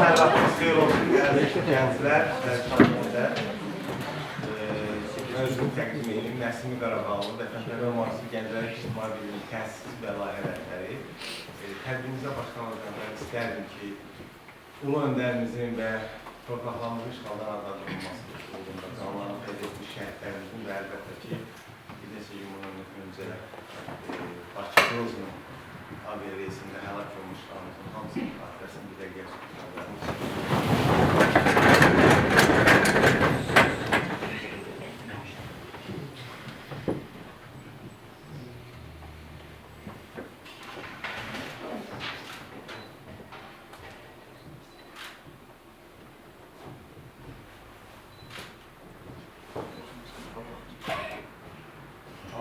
Hər vaxtınız xeyir olsun, gənclər və şahidlər. Özümü təqdim edeyim, Nəsimi Qarabağlı, Vətənpərvər Mühafizə Gənclər İctimai Birliyi təsis və layihə rəhbəri. Tədbirimizə başlamadan mən istərdim ki, ulu öndərimizin və torpaqlarımızın işğaldan azadlanması uğrunda canlarını fəd etmiş şəhidlərimizin və əlbəttə ki, bir neçə gün öncə Bakı Grozny aviareysində həlak olmuşlarımızın hamısının xatirəsini bir dəqiqə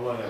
Allah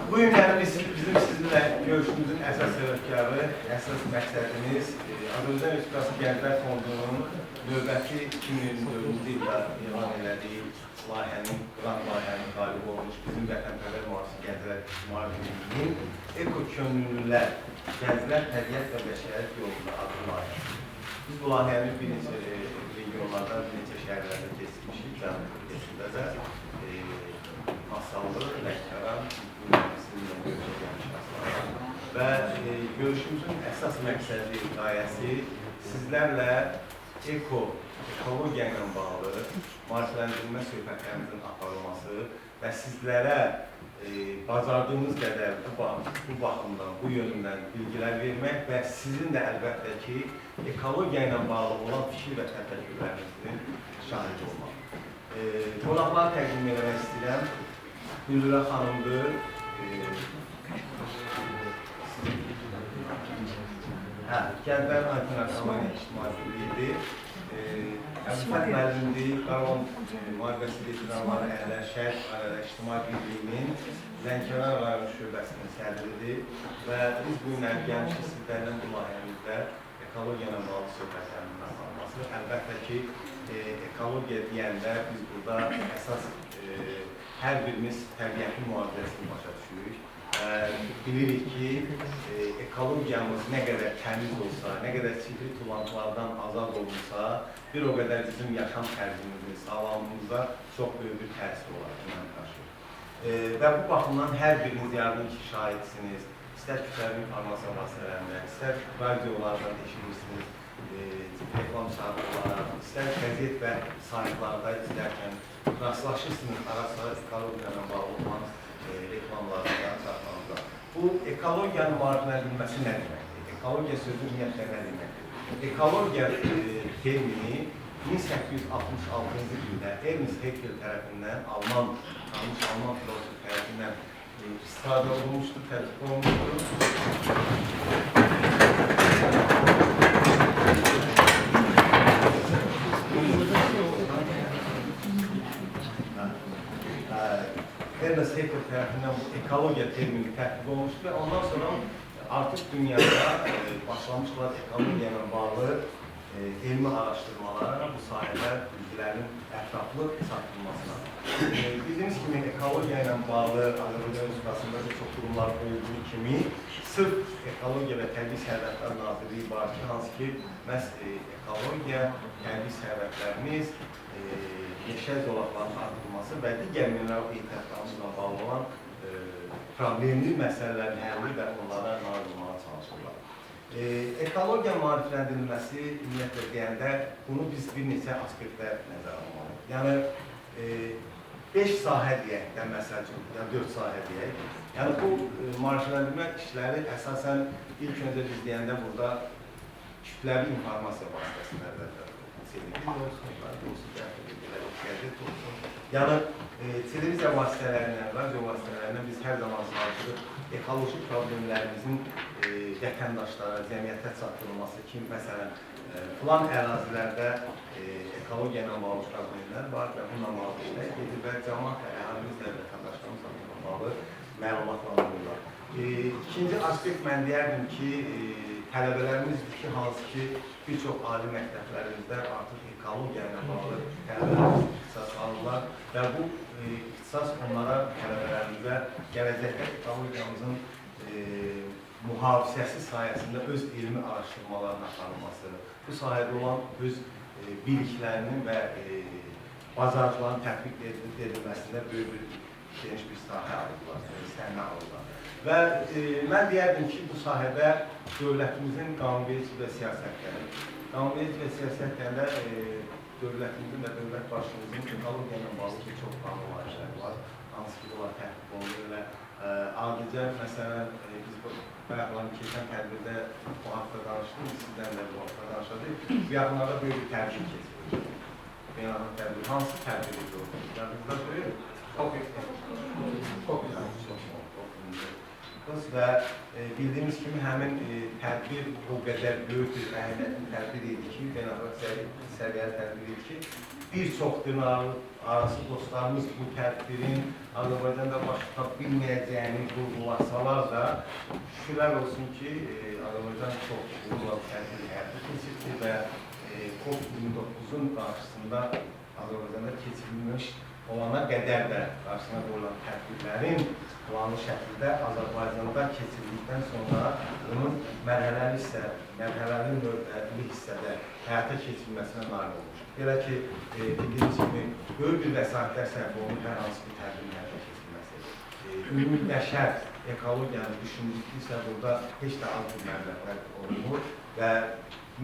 Bu günləri bizim sizinlə görüşümüzün əsas sebepkarı, əsas məqsədimiz Azərbaycan Respublikası Gənclər Fondunun növbəti 2024-cü ildə elan elədiyi layihənin, qrant layihənin qalibi olmuş bizim Vətənpərvər Mühafizə Gənclər İctimai Birliyinin Eko-Könüllülər, Gənclər Təbiət və Bəşəriyyət yolunda adlı layihəsi. Biz bu layihəni bir neçə regionlarda, bir neçə şəhərlərdə keçmişik, Cənub Türkiyəsində də Masallı, Lənkəran, və görüşümüzün əsas məqsədi, qayəsi sizlərlə ekologiya ilə bağlı maarifləndirilmə söhbətlərimizin aparılması və sizlərə bacardığımız qədər bu baxımdan, bu yönündən bilgilər vermək və sizin də əlbəttə ki, ekologiya ilə bağlı olan fikir və təfəkkürlərinizin şahidi olmaq. Qonaqları təqdim etmək istəyirəm. Güldürə xanımdır. Gənclərin Alternativ İctimai Birliyidir. Əbdülfət müəllimdir. Qarabağ müharibəsi veteranları Əhlər Şəhid Ailələr İctimai Birliyinin Lənkəran rayon şöbəsinin sədridir və biz bu günlər gəlmişik sizlərlə bu layihəmizdə ekologiya ilə bağlı söhbətlərin aparılması. Əlbəttə ki, ekologiya deyəndə biz burada əsas hər birimiz təbiətin mühafizəsini başa düşürük. Bilirik ki, ekologiyamız nə qədər təmiz olsa, nə qədər sifri tullantılardan azad olursa, bir o qədər bizim yaşam tərzimizin, sağlamlığımıza çox böyük bir təsir olaraq qarşı. Və bu baxımdan hər biriniz yardım ki, şahidsiniz, istər kütləvi informasiya vasitələrində, istər radiolardan eşidirsiniz, reklam saytlara, istər qəzet və saytlarda izlərkən rastlaşırsınız, ara-sıra ekologiya ilə bağlı olan reklamlarda, saytlarda. Bu, ekologiyanın maarifləndirilməsi nə deməkdir? Ekologiya sözü ümumiyyətlə nə deməkdir? Ekologiya termini 1866-cı ildə Ernst Haeckel tərəfindən, Alman filosof tərəfindən istifadə olunmuşdur, tətbiq olunmuşdur. Ernst Haeckel tərəfindən bu ekologiya termini tətbiq olmuşdur və ondan sonra artıq dünyada başlamışlar ekologiya ilə bağlı elmi araşdırmalara, bu sahədə bilgilərin ətraflı çatdırılmasına. Bildiyiniz kimi, ekologiya ilə bağlı Azərbaycan Respublikasında bir çox qurumlar olduğu kimi, sırf Ekologiya və Təbii Sərvətlər Nazirliyi var ki, hansı ki, məhz ekologiya, təbii sərvətlərimiz, yeşə zolaqlarının artırılması və digər mineral ehtiyatlarımızla bağlı olan problemli məsələlərin həlli və onlara nail olmağa çalışırlar. Ekologiya maarifləndirilməsi ümumiyyətlə deyəndə bunu biz bir neçə aspektlər nəzərə almalıyıq. Yəni 5 sahə deyək də məsəl üçün, yəni 4 sahə deyək. Yəni bu maarifləndirmə işləri əsasən ilk öncə biz deyəndə burada kütləvi informasiya vasitəsində yəni televiziya vasitələrindən, radio vasitələrindən biz hər zaman çalışırıq ekoloji problemlərimizin vətəndaşlara, cəmiyyətə çatdırılması kimi, məsələn, filan ərazilərdə ekologiya ilə bağlı problemlər var və bununla bağlı işlər gedir və cəmaət əhalimizlə vətəndaşlarımızla bağlı məlumatlandırırlar. İkinci aspekt mən deyərdim ki, tələbələrimizdir ki, hansı ki, bir çox ali məktəblərimizdə artıq ekologiya ilə bağlı tələbələrimiz ixtisas alırlar və bu ixtisas onlara, tələbələrimizə gələcəkdə ekologiyamızın mühafizəsi sayəsində öz elmi araşdırmalarına aparılması, bu sahədə olan öz biliklərinin və bacarıqların tətbiq edilməsində böyük bir geniş bir sahə alırlar, səhnə alırlar. Və mən deyərdim ki, bu sahədə dövlətimizin qanunverici və siyasətləri, qanunverici və siyasətlərdə dövlətimizin və dövlət başçımızın ekologiya ilə bağlı bir çox qanun layihələri var, hansı ki, bunlar tətbiq olunur və adicə, məsələn, biz bayaqların keçən tədbirdə bu haqda danışdıq, sizdən də bu haqda danışdıq. Bu yaxınlarda böyük bir tədbir keçirir. Beynəlxalq tədbir, hansı tədbir edilir? Yardımcıda söyləyir? Çok və bildiyimiz kimi həmin tədbir o qədər böyük bir əhəmiyyətli tədbir idi ki, beynəlxalq səviyyəli tədbir idi ki, bir çox dünararası dostlarımız bu tədbirin Azərbaycanda baş tuta bilməyəcəyini vurğulasalar da, şükürlər olsun ki, Azərbaycan çox uğurla tədbir həyata keçirdi və COP29-un qarşısında Azərbaycanda keçirilmiş olana qədər də qarşısına qoyulan tədbirlərin planlı şəkildə Azərbaycanda keçirdikdən sonra onun mərhələli növbəli hissədə həyata keçirilməsinə nail olmuş. Belə ki, bildiyiniz kimi, böyük bir vəsaitlər sərf olunur hər hansı bir tədbirin həyata keçirilməsi. Ümumi bəşər ekologiyanı düşündüksə, burada heç də az bir məbləğlər olunur və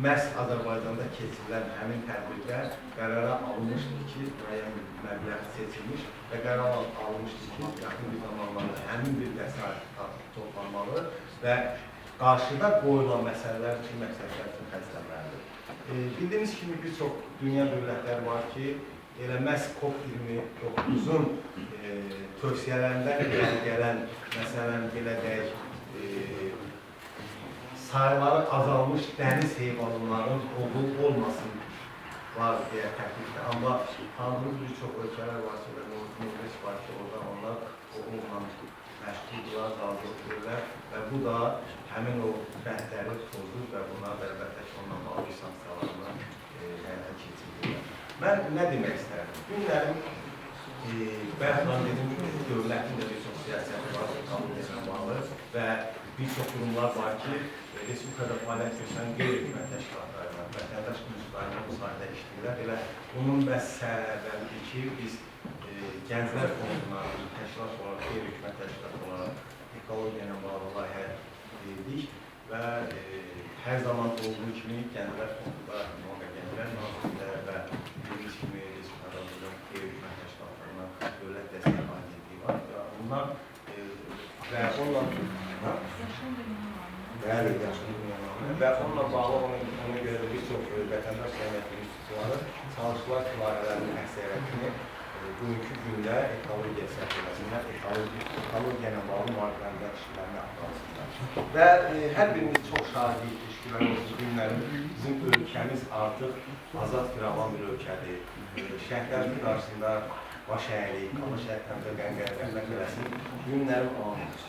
məhz Azərbaycanda keçirilən həmin tədbirdə qərara alınmışdır ki, müəyyən bir məbləğ seçilmiş və qərar alınmışdır ki, yaxın bir zamanlarda həmin bir vəsait toplanmalı və qarşıda qoyulan məsələlər üçün məqsədlər üçün xərclənməlidir. Bildiyiniz kimi, bir çox dünya dövlətləri var ki, elə məhz COP29-un tövsiyələrindən gələn, məsələn, belə deyək, sayıları azalmış dəniz heyvanların olmasın var deyə təklifdə. Amma tanıdığımız bir çox ölkələr var ki, Norveç var ki, orada onlar onunla məşğuldurlar, razılıq verirlər və bu da həmin o bəndləri pozur və bunlar da əlbəttə ki, onunla bağlı sanksiyalarını həyata keçirirlər. Mən nə demək istərdim? Günlərim bayaqdan dedim ki, dövlətin də bir çox siyasəti var, qanunla bağlı və bir çox qurumlar var ki, Respublikada fəaliyyət göstərən qeyri-hökumət təşkilatları var, vətəndaş quruluşlarına bu sahədə işləyirlər. Elə bunun səbəbidir ki, biz Gənclər Fonduna təşkilat olaraq, qeyri-hökumət təşkilat olaraq ekologiya ilə bağlı layihə edildik və hər zaman olduğu kimi Gənclər Fondunda nümayəndə gənclər nazirlər və dediyimiz kimi Respublikamızın qeyri-hökumət təşkilatlarından dövlət dəstək agentliyi var. Bunlar və onunla və onunla bağlı ona görə də bir çox vətəndaş cəmiyyəti institusiyaları çalışıqlar layihələrinin əksəriyyətini bugünkü gündə ekologiya səhifəsində ekologiya ilə bağlı müharibələndə işlərini aparsınlar. Və hər birimiz çox şahidlik təşkil olsun günlərin bizim ölkəmiz artıq azad firavan bir ölkədir. Şəhərlərin qarşısında baş əylik, qala şəhərlərdə qənqərəfənlər eləsin. Günlərin anıdır.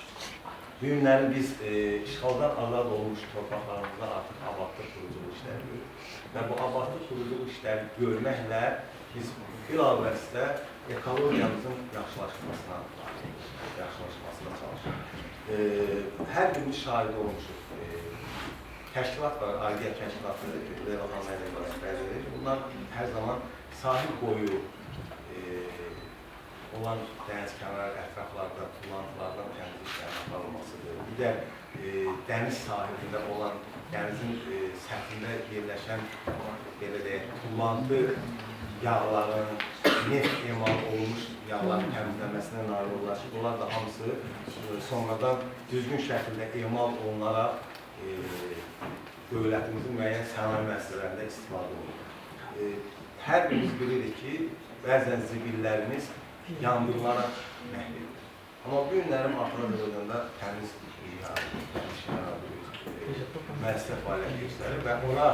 Bu günləri biz işğaldan azad olmuş torpaqlarımızda artıq abadlıq quruculuq işləri görürük. Və bu abadlıq quruculuq işləri görməklə biz bilavasitə ekologiyamızın yaxşılaşmasına çalışırıq. Hər birimiz şahid olmuşuq. Təşkilat var, aidiyyət təşkilatı, Leylahan Mədəniyyət. Bunlar hər zaman sahil boyu olan dəniz kənarı ətraflarda, tullantılardan təmiz işlərin aparılmasıdır. Bir də dəniz sahilində olan, dənizin səthində yerləşən tullantı yağların, neft emal olmuş yağların təmizlənməsinə nail olurlar ki, bunlar da hamısı sonradan düzgün şəkildə emal olunaraq dövlətimizin müəyyən sənaye müəssisələrində istifadə olunur. Hər birimiz bilirik ki, bəzən zibillərimiz yandırılaraq məhv edilir. Amma bu günlərin Azərbaycanda təmiz müəssisə fəaliyyət göstərir və ona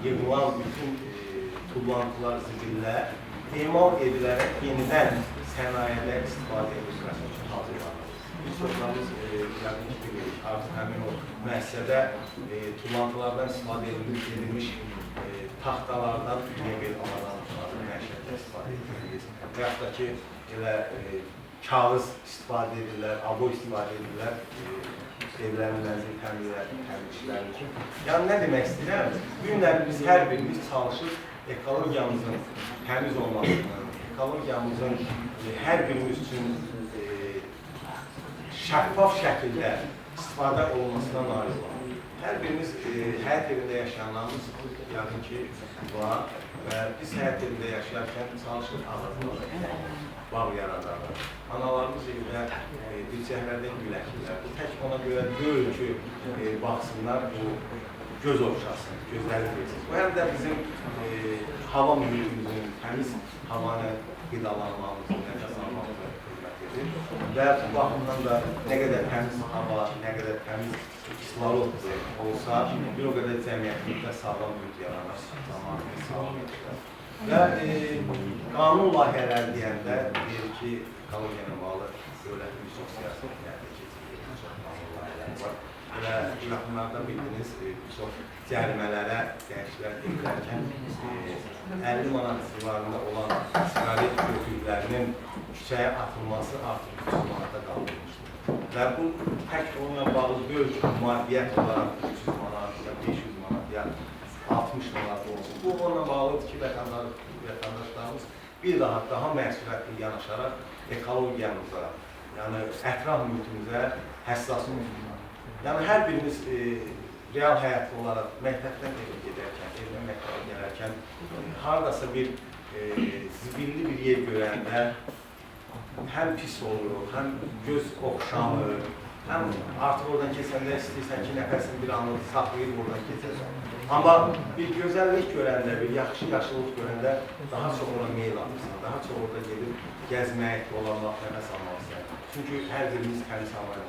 yığılan bütün tullantılar, zibillər emal edilərək yenidən sənayədə istifadə edilməsi üçün hazırlanır. Biz çoxlarımız yəqin ki, artıq həmin o müəssisədə tullantılardan istifadə edilmiş taxtalardan mebel avadanlıqları, məişətdə istifadə edilir. Və yaxud da ki, elə kağız istifadə edirlər, abo istifadə edirlər, evlərin mənzil təmizləşləri üçün. Yəni, nə demək istəyirəm? Bu günləri biz hər birimiz çalışır ekologiyamızın təmiz olmasının, ekologiyamızın hər birimiz üçün şəffaf şəkildə istifadə olunmasına nail olmaq. Hər birimiz həyat evində yaşayanlarımız yəqin ki, var və biz həyat evində yaşayarkən çalışır ağzımızda bağ yaradarlar. Analarımız evdə dilçəklərdən güləkdirlər. Bu tək ona görə deyil ki, baxsınlar, bu göz oxşasın, gözləri versin. Bu həm də bizim hava mühitimizin, təmiz havanı qidalanmamızın, nəfəs almamızın xidmət edir. Və bu baxımdan da nə qədər təmiz hava, nə qədər təmiz kislorod olsa, bir o qədər cəmiyyətimizdə sağlam mühit yaranar, cəmiyyətimiz sağlam yaşlar. Və qanun layihələri deyəndə deyir ki, ekologiya ilə bağlı dövlətin bir çox siyasət həyata keçirilir, bir çox qanun layihələri var. Və yaxınlardan bildiniz, bir çox cərimələrə dəyişikliklər edilərkən 50 manat civarında olan siqaret götürüklərinin küçəyə atılması artıq 300 manata qaldırılmışdır. Və bu tək onunla bağlı böyük maddiyyət olaraq 300 manat, ya 500 manat, ya 60 manat olsun. Bu onunla bağlıdır ki, vətəndaşlarımız bir daha məsuliyyətli yanaşaraq ekologiyamıza, yəni ətraf mühitimizə həssas olsunlar. Yəni hər birimiz real həyatlı olaraq məktəbdən evə gedərkən, evdən məktəbə gələrkən haradasa bir zibilli bir yer görəndə həm pis olur, həm göz oxşamır, həm artıq oradan keçəndə istəyirsən ki, nəfəsini bir anlıq saxlayıb oradan keçərsən. Amma bir gözəllik görəndə, bir yaxşı yaşlılıq görəndə daha çox ona meyil alırsın, daha çox orada gedib gəzmək, dolanmaq, nəfəs almalısın. Çünki hər birimiz təmiz havaya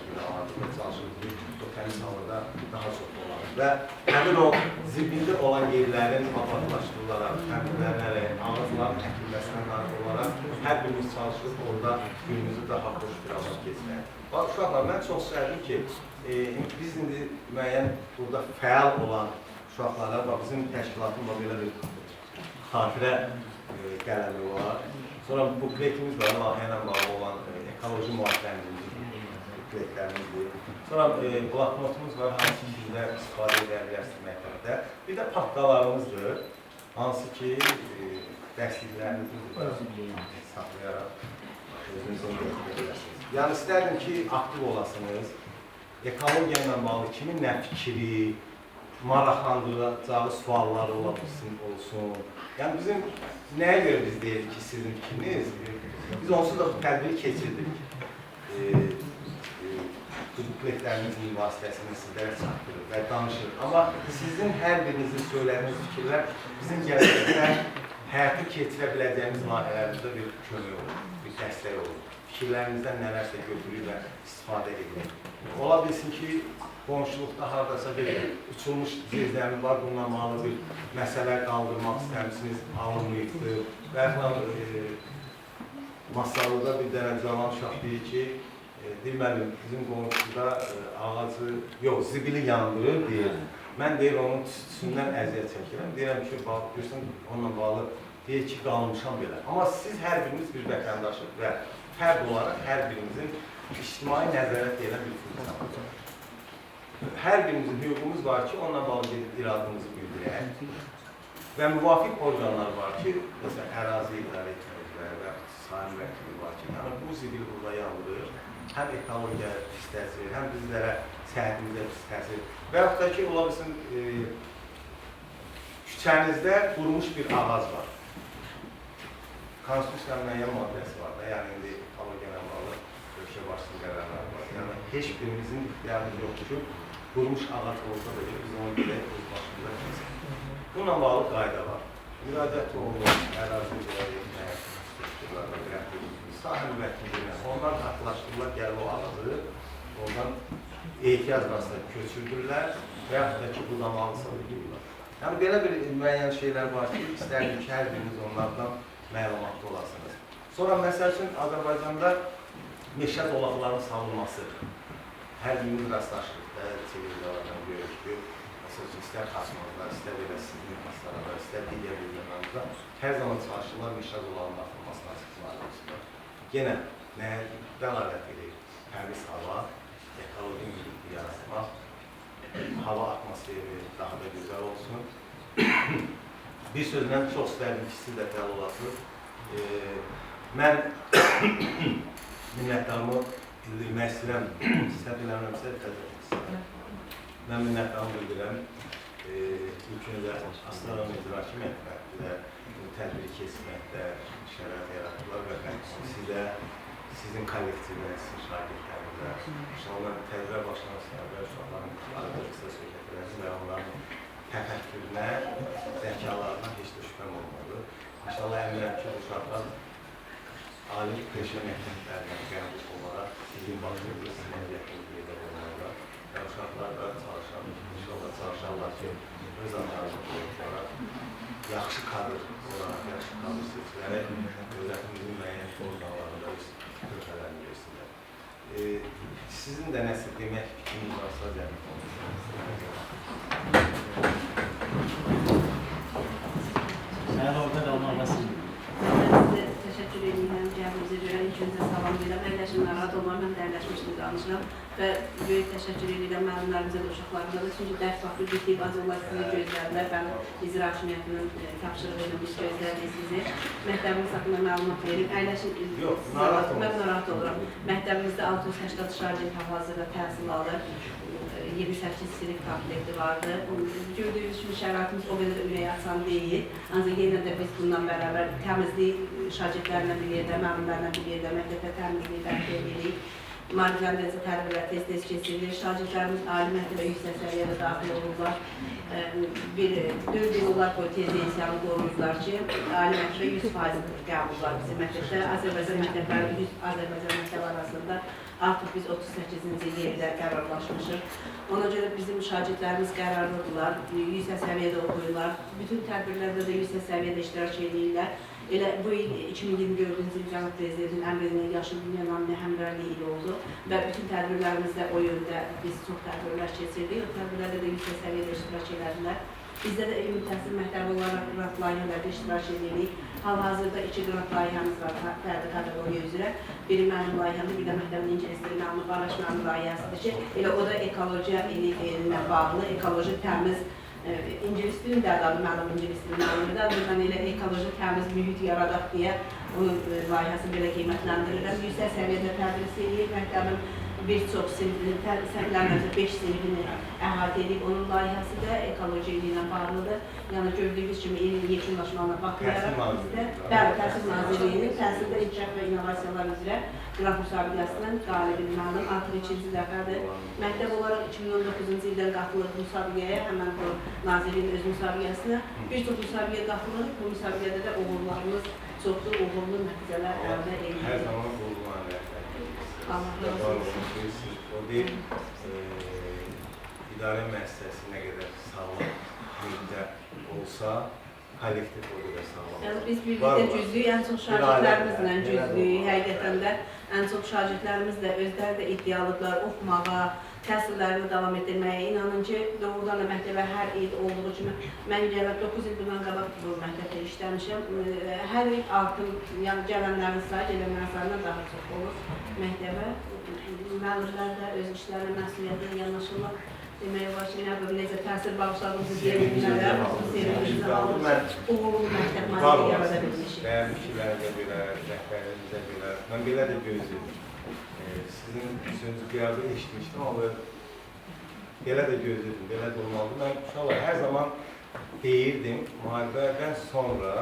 çalışırıq ki, o təmiz havada daha çox dolanır. Və həmin o zibilli olan yerlərin abadlaşdırılaraq, təmizlənərək, ağızların əkilməsinə nail olaraq hər birimiz çalışırıq orada günümüzü daha xoş bir azad keçmək. Uşaqlar, mən çox istərdim ki, biz indi müəyyən burada fəal olan uşaqlara, bizim təşkilatımla belə bir xatirə qələmi var. Sonra bukletimiz var, layihə ilə bağlı olan ekoloji mühafizəmizin bukletlərimizdir. Sonra bloknotumuz var, hansı dildə istifadə edə məktəbdə. Bir də paxtalarımızdır, hansı ki, dərsliklərimizi saxlayaraq özünüzün götürə bilərsiniz. Yəni, istərdim ki, aktiv olasınız. ekologiya ilə bağlı kimin nə fikri, maraqlandıracağı sualları olsun. Yəni bizim nəyə görə biz deyirik ki, sizin fikriniz? Biz onsuz da bu tədbiri keçirdik. Bukletlərimizin vasitəsilə sizlərə çatdırır və danışır. Amma sizin hər birinizin söylədiyiniz fikirlər bizim gələcəkdə həyata keçirə biləcəyimiz layihələrimizdə bir kömək olur, bir dəstək olur. Fikirlərimizdən nələrsə götürür və istifadə edilir. Ola bilsin ki, qonşuluqda haradasa bir uçulmuş zirzəmi var, bununla bağlı bir məsələ qaldırmaq istəmişsiniz, alınmayıbdır. Və Masallıda bir dənə cavan uşaq deyir ki, deməli, bizim qonşuda ağacı, yox, zibili yandırır, deyir. Mən deyir, onun tüstüsündən əziyyət çəkirəm. Deyirəm ki, görsən, onunla bağlı deyir ki, qalmışam belə. Amma siz hər biriniz bir vətəndaşıq və fərd olaraq hər birimizin ictimai nəzarət edən bir funksiyadır. Hər birimizin hüququmuz var ki, onunla bağlı iradımızı bildirək və müvafiq orqanlar var ki, məsələn, ərazi idarə etməklər və sahib vəkili var ki, yəni bu zibil burada yandırır, həm ekologiya pis təsir, həm bizlərə, səhətimizə pis təsir və yaxud da ki, ola bilsin, küçənizdə qurumuş bir ağac var. Konstitusiyanın müəyyən maddəsi var da, yəni indi ekologiya ilə bağlı ölkə başçı qərarları var. Yəni, heç birimizin ixtiyarımız yoxdur ki, qurumuş ağac olsa da biz onu bilək, öz başımıza keçək. Bununla bağlı qayda var. Müraciət olunur, ərazi idarə etmək, sahib vəkiliyinə, onlar haqlaşdırırlar, gəlib o ağacı, ondan ehtiyac vasitə köçürdürlər və yaxud da ki, budamalısa bilirlər. Yəni, belə bir müəyyən şeylər var ki, istərdim ki, hər biriniz onlardan məlumatlı olasınız. Sonra, məsəl üçün, Azərbaycanda meşə zolaqlarının salınması. Hər birimiz rastlaşırıq, televiziyalardan görürük ki, məsəl üçün, istər xasmazda, istər belə sizin xaslarada, istər digər bilgilərimizdə hər zaman çalışırlar meşə zolağının atılmasına çıxmalarımızda. Yenə, nəyə dəlalət edir? Təmiz hava, ekoloji mühiti yaratmaq, hava atmosferi daha da gözəl olsun. Bir sözlə çox istərdim ki, siz də fəal olasınız. Mən minnətdarımı bildirmək istəyirəm. Səhv eləmirəmsə, mən minnətdarımı bildirəm. İlk öncə Astara Müdür Hakimiyyətlə tədbiri keçməkdə şərait yaratdılar və sizə, sizin kollektivlə, sizin şagirdlərinizə, uşaqlar tədbirə başlamasına və uşaqların arada qısa söhbət edəsin və onların təfəkkürünə, zəkalarına heç də şübhəm olmadı. İnşallah əminəm ki, uşaqlar ali peşə məktəblərindən qəbul olaraq sizin başınızda sizin əziyyətinizi edə olmalılar və uşaqlar da çalışarlar ki, öz anlarına yaxşı kadr olaraq, yaxşı kadr seçilərək dövlətimizin müəyyən orqanlarında öz töhfələrini versinlər. Sizin də nəsə demək fikriniz varsa zəhmət olunur. Sən orada qalmalısın. Mən sizə təşəkkür edirəm, cəhbimizə görə ilk öncə salam verirəm. Əyləşin narahat olmam, mən dərləşmişdim, danışıram və böyük təşəkkür edirəm müəllimlərimizə də, uşaqlarımıza da. Çünki dərs vaxtı getdik, bazı onlar sizi gözlədilər. Mən İcra Hakimiyyətinin tapşırıq edilmiş gözlədik sizi. Məktəbimiz haqqında məlumat verim. Əyləşin, mən narahat oluram. Məktəbimizdə 680 şagird hal-hazırda təhsil alır. 28 sinif komplekti vardı. Gördüyünüz kimi şəraitimiz o qədər də ürək açan deyil. Ancaq yenə də biz bundan bərabər təmizlik şagirdlərlə bir yerdə, müəllimlərlə bir yerdə məktəbdə təmizliyi bərpa edirik. Maariflərin bəzi tədbirlər tez-tez keçirilir. Şagirdlərimiz ali məktəbə yüksək səviyyədə daxil olurlar. 4 il olar ki, tendensiyanı qoruyurlar ki, ali məktəbə 100% qəbul var bizim məktəbdə. Azərbaycan məktəbləri 100 Azərbaycan məktəb arasında artıq biz 38-ci yerdə qərarlaşmışıq. Ona görə bizim şagirdlərimiz qərarlıdırlar, yüksək səviyyədə oxuyurlar. Bütün tədbirlərdə də yüksək səviyyədə iştirak edirlər. Elə bu il 2024-cü il Cənab Prezidentin əmrinə Yaşıl Dünya namlı həmrəylik ili oldu və bütün tədbirlərimizdə o yöndə biz çox tədbirlər keçirdik. O tədbirlərdə də yüksək səviyyədə iştirak edilər. Bizdə də ümumi təhsil məktəbi olaraq qrant layihələrdə iştirak edirik. Hal-hazırda 2 qrant layihəmiz var fərdi kateqoriya üzrə. Biri mənim layihəmdir, bir də məktəbin ingilisdir, mənim Barış mənim layihəsidir ki, elə o da ekologiya ilə bağlı, ekoloji təmiz İngilis dilində adı mənim İngilis dilində alıdır. Buradan elə ekoloji təmiz mühit yaradaq deyə onun layihəsini belə qiymətləndirirəm. Yüksək səviyyədə tədris edir məktəbin bir çox sənədlərimizdə 5 sinifini əhatə edib, onun layihəsi də ekologiya ilə bağlıdır. Yəni gördüyünüz kimi ilin yekunlaşmalarına baxmayaraq bizdə Təhsil Nazirliyinin Təhsildə İnkişaf və İnnovasiyalar üzrə qrant müsabiqəsindən qalibini mənim artıq 2-ci dəfədir. Məktəb olaraq 2019-cu ildən qatılırıq müsabiqəyə, həmən bu Nazirliyin öz müsabiqəsinə. Bir çox müsabiqəyə qatılırıq, bu müsabiqədə də uğurlarımız çoxdur, uğurlu nəticələr əldə edilir. Hər zaman uğurlar Allah razı olsun. O bir idarə müəssisəsi nə qədər sağlam mühitdə olsa, kollektiv o qədər sağlam. Yəni biz birlikdə güclüyük, ən çox şagirdlərimizlə güclüyük, həqiqətən də ən çox şagirdlərimiz də özləri də iddialıdırlar oxumağa, təhsillərini davam etdirməyə. İnanın ki, doğrudan da məktəbə hər il olduğu kimi, mən gələn 9 il bundan qabaq bu məktəbdə işləmişəm. Hər il artım, yəni gələnlərin sayı, gələnlərin sayından daha çox olur məktəbə. Müəllimlər də öz işlərinə məsuliyyətlə yanaşırlar. Demək olar ki, necə təsir bağışladığımızı deyilmələr, sevinimizə alır, uğurlu məktəb müəssisəsi yarada bilmişik. Dəyərli kişilərdə belə, rəhbərimizdə belə, mən belə də gözləyirdim. Sizin sözü qiyabı eşitmişdim, amma belə də gözləyirdim, belə də olmalıdır. Mən uşaqlar hər zaman deyirdim, müharibədən sonra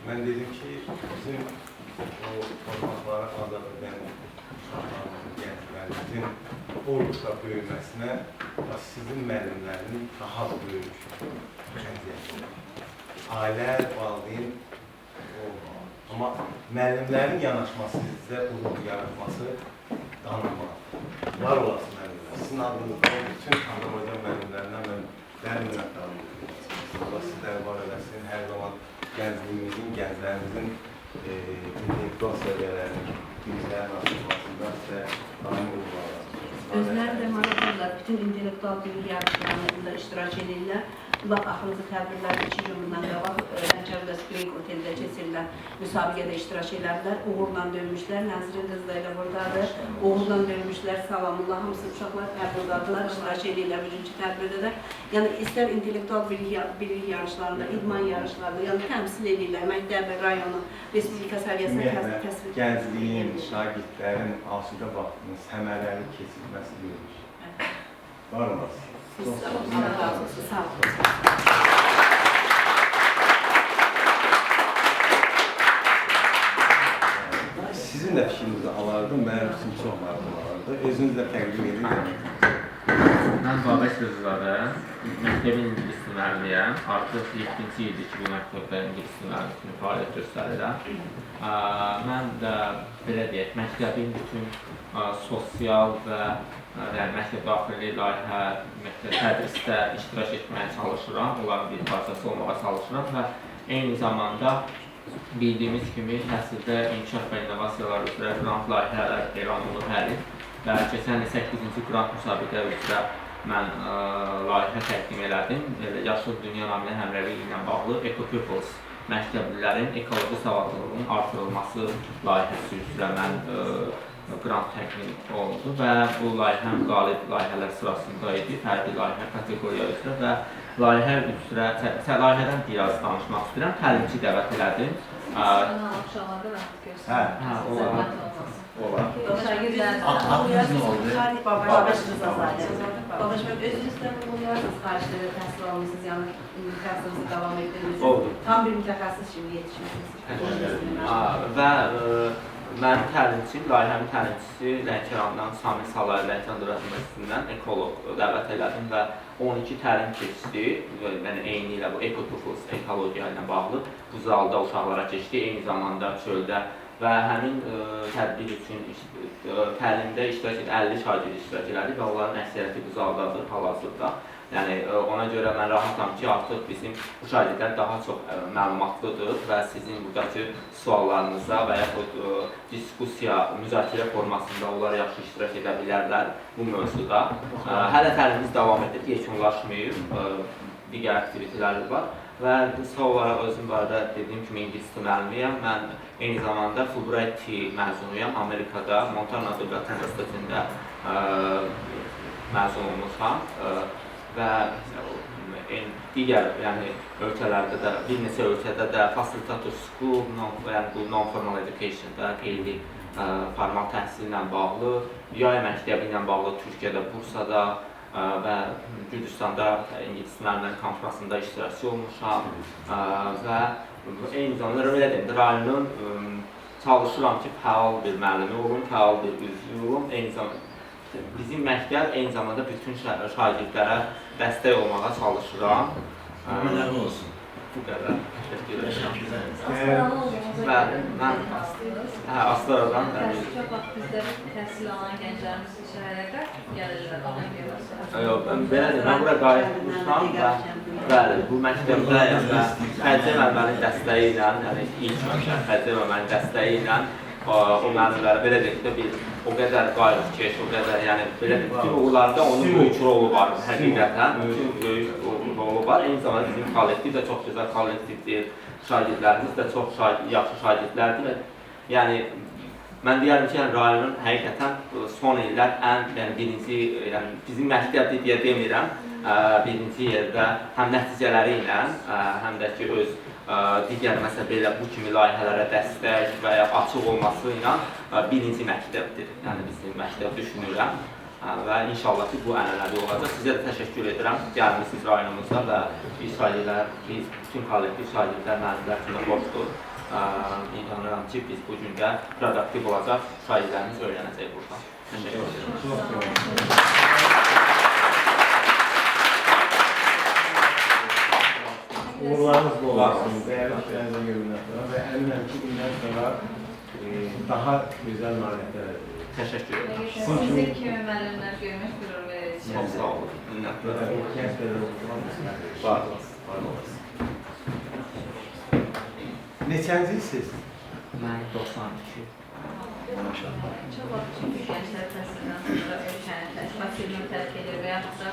mən dedim ki, bizim o torpaqları azad edən uşaqlarımızın, gənclərimizin orduqda böyüməsinə sizin müəllimlərin daha böyük əziyyəti. Ailə, valideyn olmalı. Amma müəllimlərin yanaşması, sizə uğur yaratması danılmalı. Var olasın müəllimlər. Sizin adınızda bütün Azərbaycan müəllimlərindən mən minnətdarım. Allah sizləri var eləsin. Hər zaman gəncliyimizin, gənclərimizin intellektual səviyyələrinin bizlərin açılmasında sizə daim uğurlar. Özləri də maraqlıdırlar, bütün intellektual bilik yarışlarında iştirak edirlər. Lap axırıncı tədbirlər 2 gün bundan qabaq Lənkərdə Spring Oteldə keçirilən müsabiqədə iştirak edərlər. Uğurla dönmüşlər, Nəzrin qızları da buradadır. Uğurla dönmüşlər, salamullah, hamısı uşaqlar buradadılar, iştirak edirlər bugünkü tədbirdə də. Yəni, istər intellektual bilik yarışlarında, idman yarışlarında, yəni təmsil edirlər, məktəbi, rayonu, respublika səviyyəsində təsvir edirlər. Gəncliyin, şagirdlərin asudə vaxtının səmərəli keçilməsi görmüş. Var olasın. Allah razı olsun, sağ olun. Sizin də fikrinizi alardım, mənim üçün çox maraqlı olardı. Özünüz də təqdim edin. Mən Babək Rızızadə, məktəbin ingilis dili müəllimiyəm. Artıq 7-ci ildir ki, bu məktəbdə ingilis dili müəllimi kimi fəaliyyət göstərirəm. Mən də, belə deyək, məktəbin bütün sosial və məktəb daxili layihə, məktəb tədrisdə iştirak etməyə çalışıram, onların bir parçası olmağa çalışıram və eyni zamanda bildiyimiz kimi təhsildə inkişaf və innovasiyalar üzrə qrant layihələr elan olunur hər il və keçən il 8-ci qrant müsabiqə üzrə mən layihə təqdim elədim. Yaşıl Dünya naminə həmrəyliyi ilə bağlı EcoPupils məktəblilərin ekoloji savadlılığının artırılması layihəsi üzrə mən qrant təqdim olundu və bu layihəm qalib layihələr sırasında idi, fərqli layihə kateqoriya üzrə və layihədən biraz danışmaq istəyirəm, təlimçi dəvət elədim. Olar. Adınız nə oldu? Babək Rızazadə. Babək bəy, özünüzdən bulunuyorsunuz, xaricdə təhsil almışsınız, yəni təhsilinizi davam etdiniz. Oldu. Tam bir mütəxəssis kimi yetişmişsiniz. Və mən təlimçiyim, layihəmin təlimçisi Lənkərandan Samir Salayev Lənkəran Dövlət Universitetindən ekoloq dəvət elədim və 12 təlim keçdi, yəni eyni ilə bu EcoPupils ekologiya ilə bağlı bu zalda uşaqlara keçdi, eyni zamanda çöldə və həmin tədbir üçün təlimdə iştirak edən 50 şagird iştirak elədi və onların əksəriyyəti bu zaldadır hal-hazırda. Yəni ona görə mən rahatam ki, artıq bizim şagirdlər daha çox məlumatlıdır və sizin buradakı suallarınıza və yaxud diskusiya, müzakirə formasında onlar yaxşı iştirak edə bilərlər bu mövzuda. Hələ təlimimiz davam edir, yekunlaşmayıb, digər aktivitelər var. Və qısa olaraq özüm barədə dediyim kimi ingilis dili müəllimiyəm. Mən eyni zamanda Fulbright məzunuyam. Amerikada Montana Dövlət Universitetində məzun olmuşam. Və digər ölkələrdə də, bir neçə ölkədə də Facilitator School, yəni bu non-formal education da qeyri formal təhsil ilə bağlı, yay məktəbi ilə bağlı Türkiyədə, Bursada və Gürcüstanda ingilis müəllimlər konfransında iştirakçı olmuşam və eyni zamanda belə deyim, rayonun çalışıram ki, fəal bir müəllimi olum, fəal bir üzvü olum, eyni zamanda bizim məktəb eyni zamanda bütün şagirdlərə dəstək olmağa çalışıram. Ömürləri olsun. Bu qədər. Təşəkkür edirəm. Bəli, mən Astaradan çox vaxt bizdə təhsil alan gənclərimiz şəhərə gəlirlər, ona görə. Yox, belə deyim, mən bura qayıtmışam və bəli, bu məktəbdə Xədicə müəllimənin dəstəyi ilə, yəni ilk Xədicə müəllimənin dəstəyi ilə o müəllimlərə belə deyək də o qədər qayğıkeş, o qədər, yəni belə deyək, bütün uğurlarda onun böyük rolu var həqiqətən, bütün böyük rolu var. Eyni zamanda bizim kollektiv də çox gözəl kollektivdir, şagirdlərimiz də çox yaxşı şagirdlərdir. Yəni, mən deyərdim ki, rayonun həqiqətən son illər ən birinci, bizim məktəbdir deyə demirəm, birinci yerdə həm nəticələri ilə, həm də ki, öz digər məsələ belə bu kimi layihələrə dəstək və ya açıq olması ilə birinci məktəbdir. Yəni, bizim məktəb düşünürəm və inşallah ki, bu ənənəvi olacaq. Sizə də təşəkkür edirəm, gəlmişsiniz rayonumuzda və biz şagirdlər, biz bütün kollektiv şagirdlər, müəllimlər kimi borcdur. İnanıram ki, biz bu gün də produktiv olacaq, şagirdlərimiz öyrənəcək buradan. Təşəkkür edirəm. Uğurlarınız bol olsun, dəyərli işlərinizə görünürlər və əminəm ki, bundan sonra daha gözəl nailiyyətlər edəcək. Təşəkkür edirəm. Sizin kimi müəllimlər görmək qürur verici. Çox sağ olun. Gənclər olsun. Var olasın. Neçənci ilsiniz? Mən 92. Çox vaxt çünki gənclər təhsildən sonra ölkənin təhsilini tərk edir və yaxud da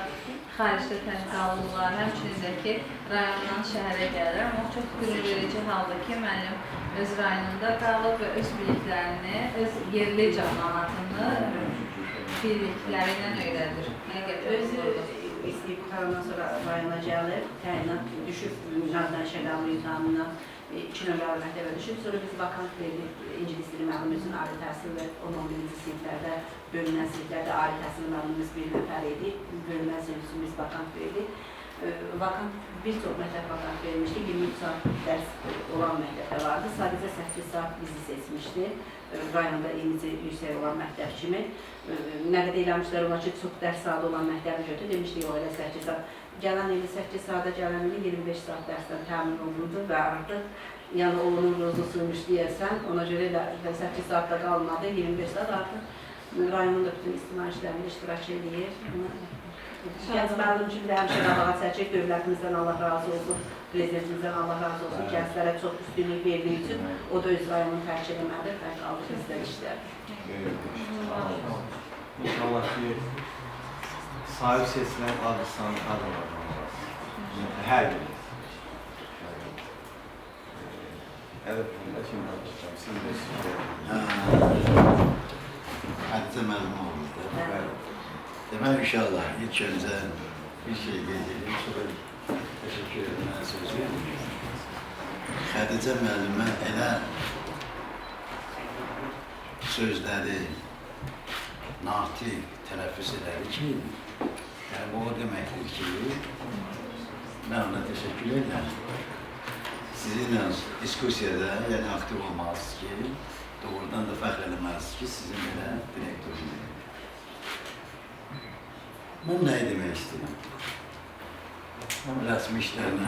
xaricdə təhsil alırlar, həmçinin də ki, rayondan şəhərə gəlirlər. Amma çox qürur verici halda ki, müəllim öz rayonunda qalıb və öz biliklərini, öz yerli cəmaatını bilikləri ilə öyrədir. Özü istəyib qutarandan sonra rayona gəlir, təyinat düşüb, müqazidən şəqamlı imtahanına 2 nömrəli məktəbə düşüb. Sonra biz vakant verdik, ingilis dili müəllimimizin ali təhsil və 10-11-ci siniflərdə, bölünən siniflərdə ali təhsil müəllimimiz bir nəfər idi. Bölünən sinif biz vakant verdik. Bir çox məktəb vakant verilmişdi, 23 saat dərs olan məktəbdə vardı. Sadəcə 8 saat bizi seçmişdi. Rayonda iyinici yüksək olan məktəb kimi. Nə qədər eləmişlər ona ki, çox dərs saatı olan məktəbi götür. Demişdik o elə 8 saat. Gələn ili 8 saata gələn ili 25 saat dərsdən təmin olundu və artıq yəni onun rozusuymuş deyərsən, ona görə də 8 saatda qalmadı, 25 saat artıq rayonun da bütün ictimai işlərində iştirak edir. Gənc müəllim kimi də həmişə qabağa çəkək, dövlətimizdən Allah razı olsun, prezidentimizdən Allah razı olsun, gənclərə çox üstünlük verdiyi üçün o da öz rayonunu tərk eləməlidir, və qaldı bizdən işlər. İnşallah ki, sahib seçilən adlı-sanlı kadrlardan olasın. Hər gün. Evet, şimdi anlatacağım. Siz de sizler. Xədicə müəllim olmuşdur. Demək inşallah ilk öncə bir şey qeyd edeyim, sonra təşəkkür ederim mənə sözü. Xədicə müəllimə elə sözləri natik tələffüz edəri ki, yəni o deməkdir ki, mən ona təşəkkür edirəm. Sizinlə diskusiyada yəni aktiv olmalısınız ki, doğrudan da fəxr eləməlisiniz ki, sizin belə direktorunuz. Mən nəyi demək istəyirəm? Rəsmi işlərlə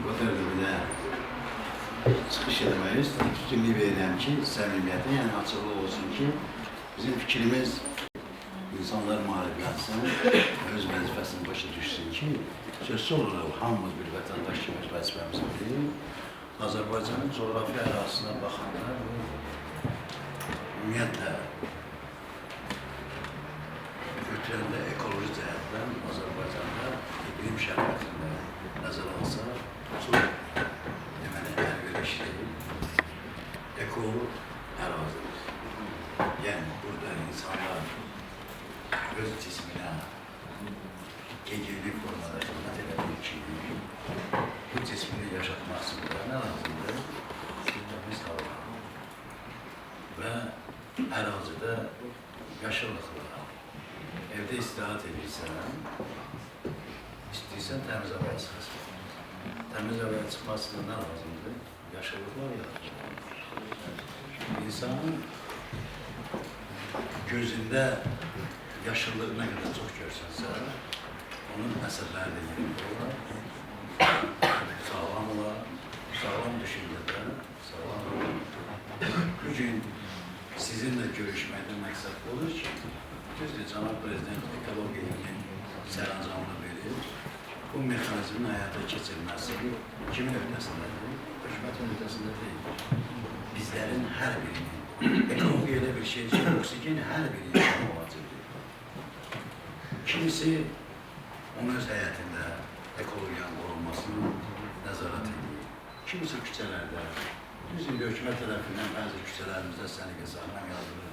bu dövrdə belə çıxış eləməyiz. Fikirli verirəm ki, səmimiyyətə, yəni açıqlıq olsun ki, bizim fikrimiz insanlar maariflənsın, öz vəzifəsini başa düşsün ki, sözsüz olaraq hamımız bir vətəndaş kimi öz vəzifəmizi bilir. Azərbaycanın coğrafi ərazisinə baxanda ümumiyyətlə götürəndə ekoloji cəhətdən Azərbaycanda iqlim şəraitində nəzərə alsa, çox deməli, əlverişli eko ərazidir. Yəni, burada insanlar öz cisminə qeyri formada xidmət elədiyi ki, bu cismini yaşatmaq üçün nə lazımdır? Biz qalırıq. Və və ərazidə yaşıllıq var. Evdə istirahat edirsən, istəyirsən təmiz havaya çıxasın. Təmiz havaya çıxmasında nə lazımdır? Yaşıllıqlar yaratır. İnsanın gözündə yaşıllıq nə qədər çox görsənsə, onun əsərləri də yerində olar, sağlam olar, sağlam düşüncədə, sağlam olar. Bugün sizinlə görüşməkdə məqsəd olur ki, düzdür, Cənab Prezident ekologiyanın sərəncamını verir. Bu mexanizmin həyata keçirilməsi kimin öhdəsindədir? Hökumətin öhdəsində deyil. Bizlərin hər birinin, ekologiya elə bir şey ki, oksigen hər bir insana vacibdir. Kimisi onun öz həyətində ekologiyanın qorunmasını nəzarət edir. Kimisi küçələrdə, bizim hökumət tərəfindən bəzi küçələrimizdə səliqə sahman yazılır.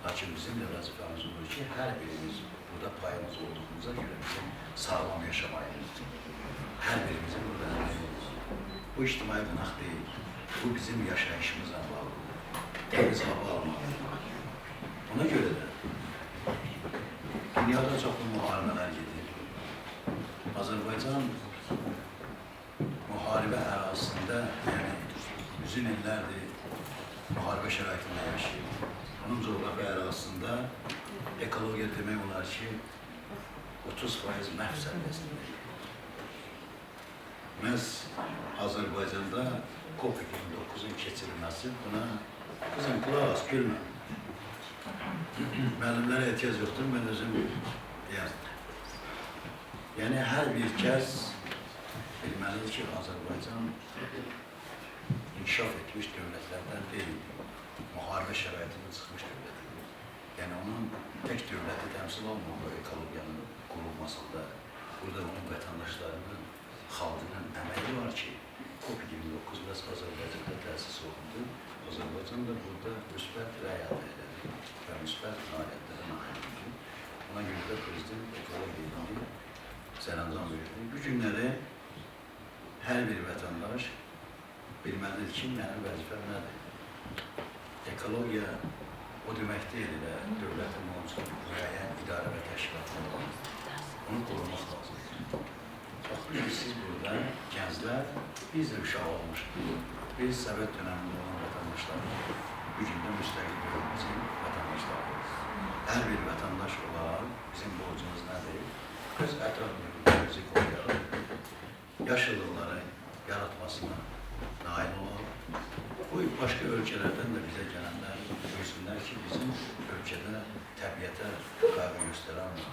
Lakin bizim də vəzifəmiz olur ki, hər birimiz burada payımız olduğumuza görə bizim sağlam yaşamayız. Hər birimizin burada əməyimiz. Bu ictimai qınaq deyil, bu bizim yaşayışımızla bağlıdır. Təmiz hava almalıdır. Ona görə də dünyada çoxlu müharibələr gedir. Azərbaycan müharibə ərazisində, yəni uzun illərdir müharibə şəraitində yaşayır. Onun coğrafi ərazisində ekologiya demək olar ki, 30% məhv səviyyəsindədir. Məhz Azərbaycanda COP29-un keçirilməsi buna, qızım, qulaq az, gülmə. Müəllimlərə ehtiyac yoxdur, mən özüm yazdım. Yəni, hər bir kəs bilməlidir ki, Azərbaycan inkişaf etmiş dövlətlərdən deyildir. Müharibə şəraitində çıxmış dövlətdir. Yəni, onun tək dövləti təmsil olmalı ekologiyanın qurulmasında. Burada onun vətəndaşlarının, xalqının əməyi var ki, COP29-da Azərbaycanda təsis olundu. Azərbaycan da burada müsbət rəy əldə elədi və müsbət nailiyyətlərə nail oldu. Ona görə də Prezident ekologiyanı sərəncam verdi. Bu günləri hər bir vətəndaş bilməlidir ki, mənim vəzifəm nədir? Ekologiya o demək deyil elə dövlətin onun üçün müəyyən idarə və təşkilatları var. Onu qorumaq lazımdır. Baxın, siz burada gənclər, biz də uşaq olmuşdur. Biz Sovet dönəmində olan vətəndaşlarımız, bugündə müstəqil bölümümüzün vətəndaşlarımız. Hər bir vətəndaş olaraq bizim borcumuz nədir? Öz ətraf mühitimizi qoruyaraq, yaşıllıqları yaratmasına nail olalım. Bu başqa ölkələrdən də bizə gələnlər görsünlər ki, bizim ölkədə təbiətə qayğı göstərən var,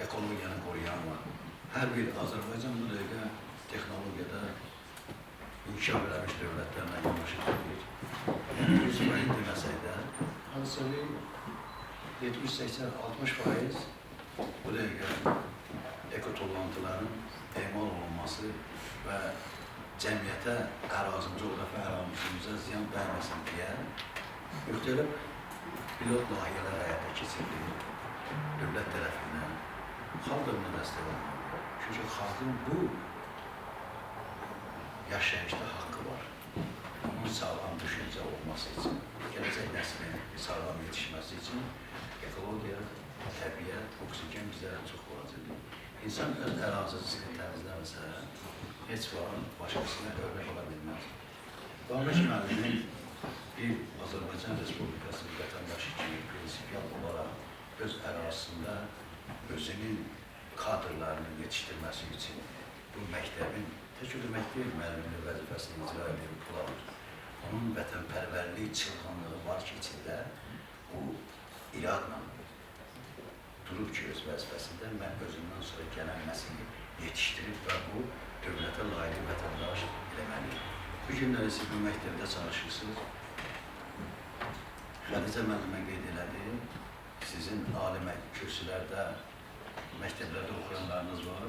ekologiyanı qoruyan var. Hər bir Azərbaycan bu dəqiqə texnologiyada inkişaf eləmiş dövlətlərlə yanaşı gedir. Yəni, 100% deməsək də, hansısa bir 70-80-60% bu dəqiqə ekotollantıların emal olunması və cəmiyyətə, coğrafi ərazimizə ziyan dəyməsin deyə müxtəlif pilot layihələr həyata keçirilir dövlət tərəfindən. Xalq da buna dəstək olmalıdır. Çünki xalqın bu yaşayışda haqqı var. Onun sağlam düşüncə olması üçün, gələcək nəslin sağlam yetişməsi üçün ekologiya, təbiət, oksigen bizlərə çox vacibdir. İnsan öz ərazisini təmizləməsə, heç vaxt başqasına örnək ola bilməz. Qalmış müəllimin bir Azərbaycan Respublikasının vətəndaşı kimi prinsipial olaraq öz ərazisində özünün kadrlarını yetişdirməsi üçün bu məktəbin tək ödəmək deyil, müəllimin vəzifəsini icra edir, pul alır. Onun vətənpərvərlik çılğınlığı var ki, içində bu iradla durub ki, öz vəzifəsində mən özümdən sonra gələn məsini yetişdirib və bu dövlətə layiq vətəndaş eləməliyim. Bu günləri siz bu məktəbdə çalışırsınız. Xədicə müəllimə qeyd elədi, sizin ali kürsülərdə, məktəblərdə oxuyanlarınız var.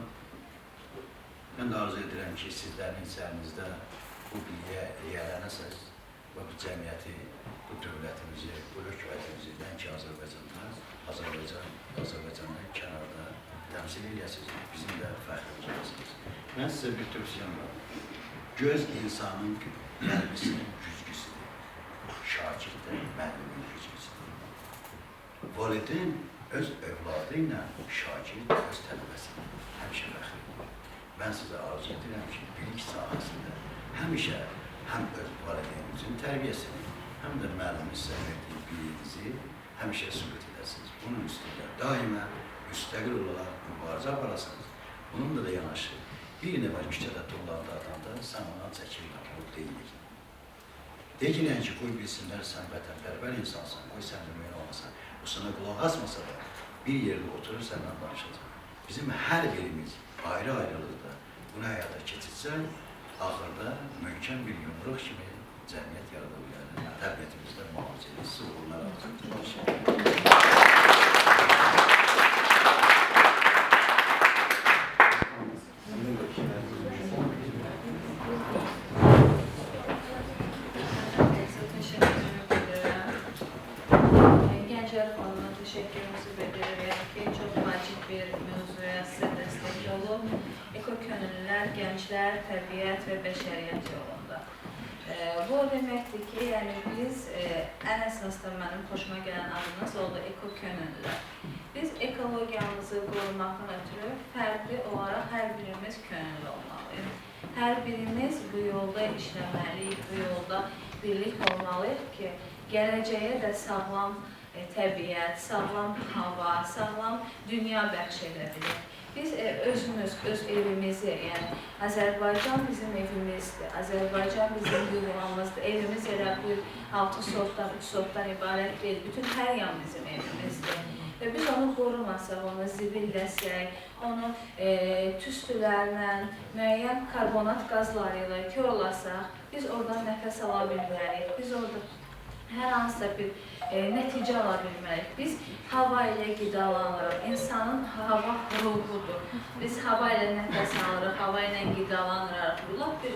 Mən də arzu edirəm ki, sizlərin içərinizdə bu biliyə yiyələnəsiniz və bu cəmiyyəti, bu dövlətimizi, bu hökumətimizi, nəinki Azərbaycanda, Azərbaycandan kənarda təmsil edəsiniz, bizim də fəxrimiz olasınız. Mən sizə bir tövsiyəm var. Göz insanın qəlbisinin güzgüsüdür. Şakirdə müəllimin güzgüsüdür. Validin öz övladı ilə şagird öz tələbəsini həmişə fəxr edir. Mən sizə arzu edirəm ki, bilik sahəsində həmişə həm öz valideyninizin tərbiyəsini, həm də müəllimin sizə verdiyi biliyinizi həmişə sübut edəsiniz. Bunun üstündə daima müstəqil olaraq mübarizə aparasınız. Bununla da yanaşı, bir nə var küçədə tullanda adamda, sən ondan çəkilmə, o deyilir. Deyilən ki, qoy bilsinlər, sən vətənpərvər insansan, qoy sən deməyin olmasan, o sana qulaq asmasa da bir yerdə oturur, səndən danışacaq. Bizim hər birimiz ayrı-ayrılıqda bunu həyata keçirsə, axırda möhkəm bir yumruq kimi cəmiyyət yarada bilər. Təbiətimizdə mühafizə edilsin, onlara Teşekkürümüzü bildiririk ki, çok vacib bir mövzuya sizə dəstək olub. Ekokönüllülər, gənclər, təbiət və bəşəriyyət yolunda. Bu o deməkdir ki, yəni biz, ən əsasda mənim xoşuma gələn adınız oldu ekokönüllülər. Biz ekologiyamızı qorumaqdan ötürü fərqli olaraq hər birimiz könüllü olmalıyıq. Hər birimiz bu yolda işləməliyik, bu yolda birlik olmalıyıq ki, gələcəyə də sağlam təbiət, sağlam hava, sağlam dünya bəxş edə bilir. Biz özümüz, öz evimizi, yəni Azərbaycan bizim evimizdir, Azərbaycan bizim yuvamızdır. Evimiz elə bir 6 sotdan, 3 sotdan ibarət deyil, bütün hər yan bizim evimizdir. Və biz onu qorumasaq, onu zibilləsək, onu tüstülərlə, müəyyən karbonat qazları ilə korlasaq, biz oradan nəfəs ala bilməliyik, biz orada hər hansısa bir nəticə ala bilməliyik. Biz hava ilə qidalanırıq, insanın hava ruhudur. Biz hava ilə nəfəs alırıq, hava ilə qidalanırıq. Bu bir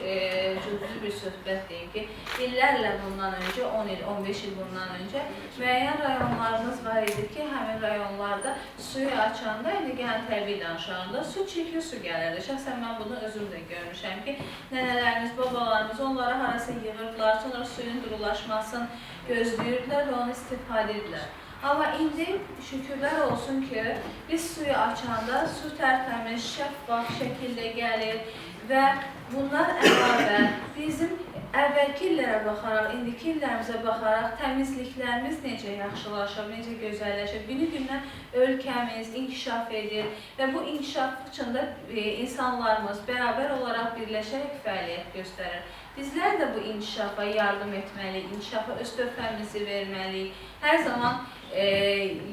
cüzdür bir söhbət deyim ki, illərlə bundan öncə, 10 il, 15 il bundan öncə müəyyən rayonlarımız var idi ki, həmin rayonlarda suyu açanda, indi gələn təbii danışanda su çirkli su gəlirdi. Şəxsən mən bunu özüm də görmüşəm ki, nənələrimiz, babalarımız onları harasa yığırdılar, sonra suyun durulaşmasını gözləyirdilər və onu istifadə edirlər. Amma indi şükürlər olsun ki, biz suyu açanda su tərtəmiz, şəffaf şəkildə gəlir və bundan əlavə bizim əvvəlki illərə baxaraq, indiki illərimizə baxaraq təmizliklərimiz necə yaxşılaşır, necə gözəlləşir. Günü-gündən ölkəmiz inkişaf edir və bu inkişaf içində insanlarımız bərabər olaraq birləşərək fəaliyyət göstərir. Bizlər də bu inkişafa yardım etməliyik, inkişafa öz töhfəmizi verməliyik. Hər zaman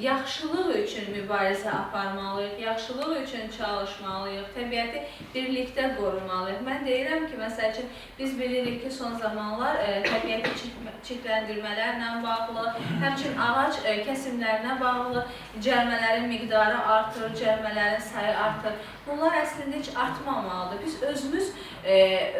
yaxşılıq üçün mübarizə aparmalıyıq, yaxşılıq üçün çalışmalıyıq, təbiəti birlikdə qorumalıyıq. Mən deyirəm ki, məsəl üçün, biz bilirik ki, son zamanlar təbiəti çirkləndirmələrlə bağlı, həmçinin ağac kəsimlərinə bağlı cərimələrin miqdarı artır, cərimələrin sayı artır. Bunlar əslində heç artmamalıdır. Biz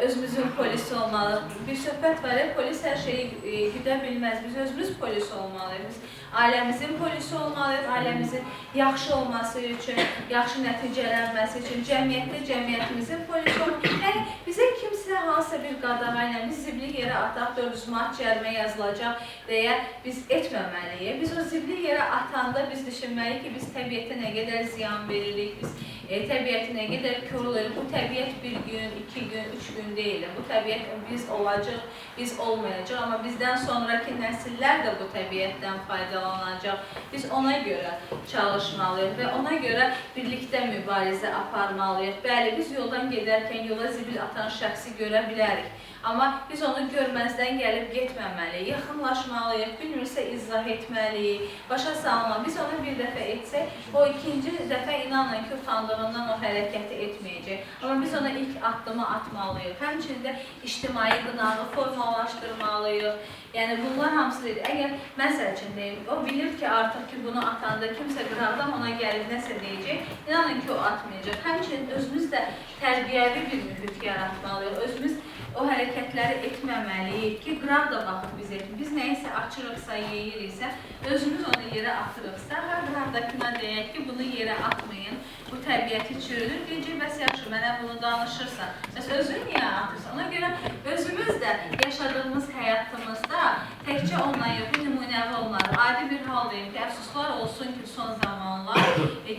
özümüzün polisi olmalıyıq. Bir söhbət var ya, polis hər şeyi güdə bilməz. Biz özümüz polis olmalıyıq. Biz ailəmizin polisi olmalıyıq, ailəmizin yaxşı olması üçün, yaxşı nəticələnməsi üçün, cəmiyyətimizin polisi olmalıyıq. Yəni, bizə kimsə hansısa bir qadağa ilə biz zibli yerə ataq, 400 manat cərimə yazılacaq deyə biz etməməliyik. Biz o zibli yerə atanda biz düşünməliyik ki, biz təbiətə nə qədər ziyan veririk, biz təbiəti nə qədər korlayırıq. Bu təbiət bir gün, 2 gün, 3 gün deyil. Bu təbiət biz olacaq, biz olmayacaq. Amma bizdən sonraki nəsillər də bu təbiətdən faydalanacaq. Biz ona görə çalışmalıyıq və ona görə birlikdə mübarizə aparmalıyıq. Bəli, biz yoldan gedərkən yola zibil atan şəxsi görə bilərik. Amma biz onu görməzdən gəlib getməməliyik, yaxınlaşmalıyıq, bilmirsə izah etməliyik, başa salmalıyıq. Biz onu bir dəfə etsək, o ikinci dəfə inanın ki, utandığından o hərəkəti etməyəcək. Amma biz ona ilk addımı atmalıyıq. Həmçində ictimai qınağı formalaşdırmalıyıq. Yəni, bunlar hamısı deyil. Əgər məsəl üçün deyim, o bilir ki, artıq ki, bunu atanda kimsə qıraqdan ona gəlib nəsə deyəcək, inanın ki, o atmayacaq. Həmçinin özümüz də tərbiyəvi bir mühit yaratmalıyıq. Özümüz o hərəkətləri etməməliyik ki, qıraq da baxıb biz etməyik. Biz nəyisə açırıqsa, yeyiriksə, özümüz onu yerə atırıqsa, qıraqdakına deyək ki, bunu yerə atmayın, bu təbiəti çürüdür. Deyəcək, bəs yaxşı, mənə bunu danışırsan. Bəs özün niyə atırsan? Ona görə özümüz də yaşadığımız həyatımızda təkcə onunla yox, bu nümunəvi olmalı. adi bir hal deyim ki, əfsuslar olsun ki, son zamanlar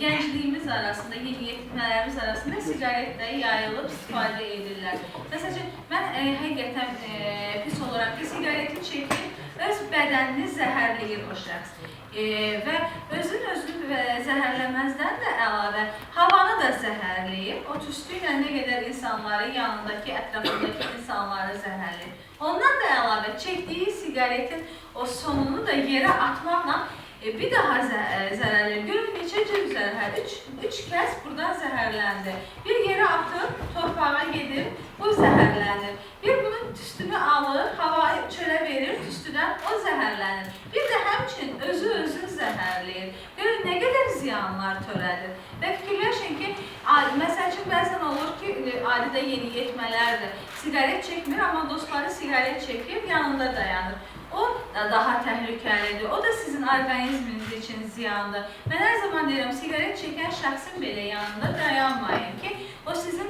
gəncliyimiz arasında, yeniyetmələrimiz arasında siqaretlə yayılıb istifadə edirlər. Məsələn, mən həqiqətən pis olarak ki, siqareti çəkib öz bədənini zəhərləyir o şəxs. Və özünü zəhərləməzdən də əlavə havanı da zəhərləyib, o tüstü ilə nə qədər insanları, yanındakı, ətrafındakı insanları zəhərləyir. Ondan da əlavə çəkdiyi siqaretin o sonunu da yerə atmaqla bir daha zərərləyir. Görün, neçəcə zərər, 3 kəs buradan zəhərləndi. Bir yerə atıb, torpağa gedib, bu zəhərlənir. Bir bunun tüstünü alır, havayı çölə verir, tüstüdən o zəhərlənir. Bir də həmçinin özü zəhərləyir. Görün, nə qədər ziyanlar törədir. Və fikirləşin ki, məsəl üçün bəzən olur ki, adidə yeniyetmələrdir. Siqaret çəkmir, amma dostları siqaret çəkib yanında dayanır. O da daha təhlükəlidir. O da sizin orqanizminiz üçün ziyandır. Mən hər zaman deyirəm, siqaret çəkən şəxsin belə yanında dayanmayın ki, o sizin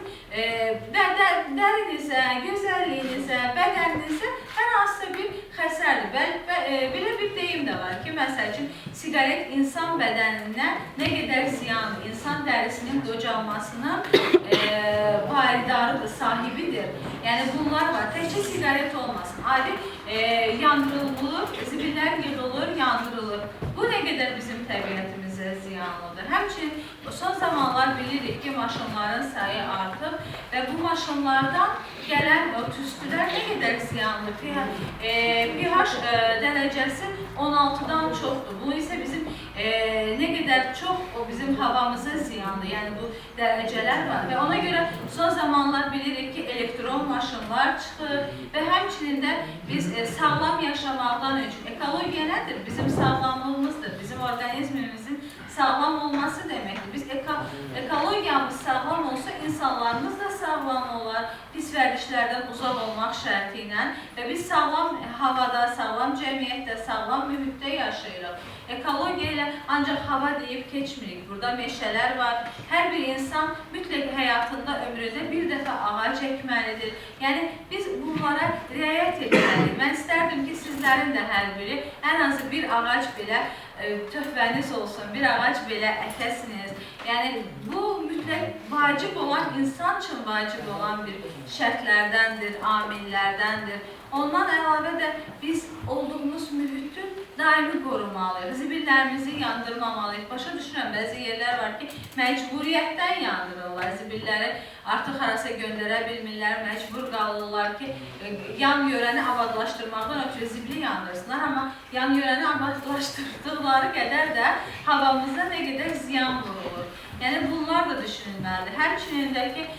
dərinizə, gözəlliyinizə, bədəninizə hər hansısa bir xəsərdir. Belə bir deyim də var ki, məsəl üçün, siqaret insan bədəninə nə qədər ziyandır, insan dərisinin qocalmasının paydarıdır, sahibidir. Yəni bunlar var. Təkcə siqaret olmasın. Adi yandırılır, zibillər yığılır, yandırılır. Bu nə qədər bizim təbiətimizə ziyanlıdır. Həmçinin son zamanlar bilirik ki, maşınların sayı artıb və bu maşınlardan gələn o tüstülər nə qədər ziyanlıdır. pH dərəcəsi 16-dan çoxdur. Bu isə bizim nə qədər çox o bizim havamıza ziyandır. Yəni bu dərəcələr var və ona görə son zamanlar bilirik ki, elektron maşınlar çıxır və həmçinin də biz sağlam yaşamaqdan öncə ekologiya nədir? Bizim sağlamlığımızdır, bizim orqanizmimizin sağlam olması deməkdir. Biz ekologiyamız sağlam olsa insanlarımız da sağlam olar, pis vərdişlərdən uzaq olmaq şərti ilə və biz sağlam havada, sağlam cəmiyyətdə, sağlam mühitdə yaşayırıq. Ekologiya ilə ancaq hava deyib keçmirik. Burada meşələr var. Hər bir insan mütləq həyatında, ömründə bir dəfə ağac əkməlidir. Yəni biz bunlara riayət etməliyik. Mən istərdim ki, sizlərin də hər biri ən azı bir ağac belə töhfəniz olsun, bir ağac belə əkəsiniz. Yəni bu mütləq vacib olan, insan üçün vacib olan bir şərtlərdəndir, amillərdəndir. Ondan əlavə də biz olduğumuz mühiti daimi qorumalıyıq. Zibillərimizi yandırmamalıyıq. Başa düşürəm, bəzi yerlər var ki, məcburiyyətdən yandırırlar. Zibilləri artıq harasa göndərə bilmirlər, məcbur qalırlar ki, yan yörəni abadlaşdırmaqdan ötürü zibili yandırsınlar. Amma yan yörəni abadlaşdırdıqları qədər də havamızda nə qədər ziyan vurulur. Yəni bunlar da düşünülməlidir. Həmçinin də ki,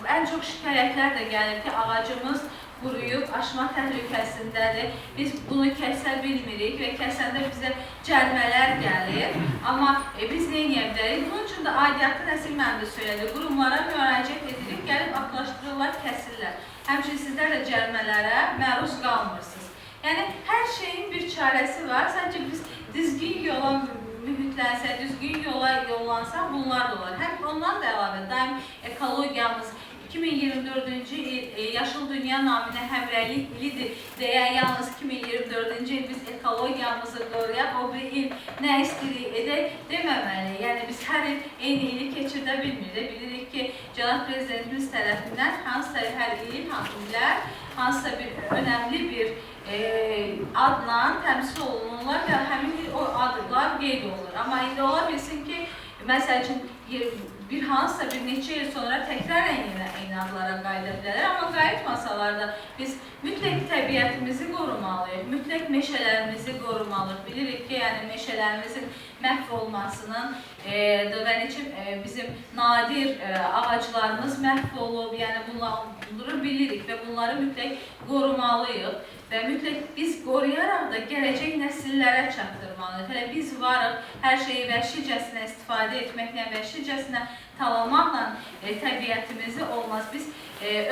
ən çox şikayətlər də gəlir ki, ağacımız quruyub, aşma təhlükəsindədir. Biz bunu kəsə bilmirik və kəsəndə bizə cərimələr gəlir. Amma biz nə edə bilərik? Bunun üçün də aidiyyatlı nəsil məndə söylədi. Qurumlara müraciət edirik, gəlib aklaşdırırlar, kəsirlər. Həmçinin sizlər də cərimələrə məruz qalmırsınız. Yəni hər şeyin bir çarəsi var. Sadəcə biz düzgün yola mühitlənsə, düzgün yola yollansa bunlar da olar. Həm ondan da əlavə daim ekologiyamız 2024-cü il Yaşıl Dünya naminə həmrəylik ilidir deyən yalnız 2024-cü il biz ekologiyamızı qoruyaq, o bir il nə istəyirik edək deməməli. Yəni biz hər il eyni ili keçirdə bilmirik. Bilirik ki, Cənab Prezidentimiz tərəfindən hansısa hər il hansısa bir önəmli bir adla təmsil olunurlar və həmin il o adlar qeyd olunur. Amma indi ola bilsin ki, məsəl üçün bir hansısa bir neçə il sonra təkrarən eyni adlara qayıda bilərlər. Amma qayıtmasalar da biz mütləq təbiətimizi qorumalıyıq, mütləq meşələrimizi qorumalıyıq. Bilirik ki, yəni meşələrimizin məhv olmasının və bizim nadir ağaclarımız məhv olub, yəni bunları bilirik və bunları mütləq qorumalıyıq. Və mütləq biz qoruyaraq da gələcək nəsillərə çatdırmalıyıq. Hələ biz varıq, hər şeyi vəhşicəsinə istifadə etməklə, vəhşicəsinə talamaqla təbiətimizi olmaz. Biz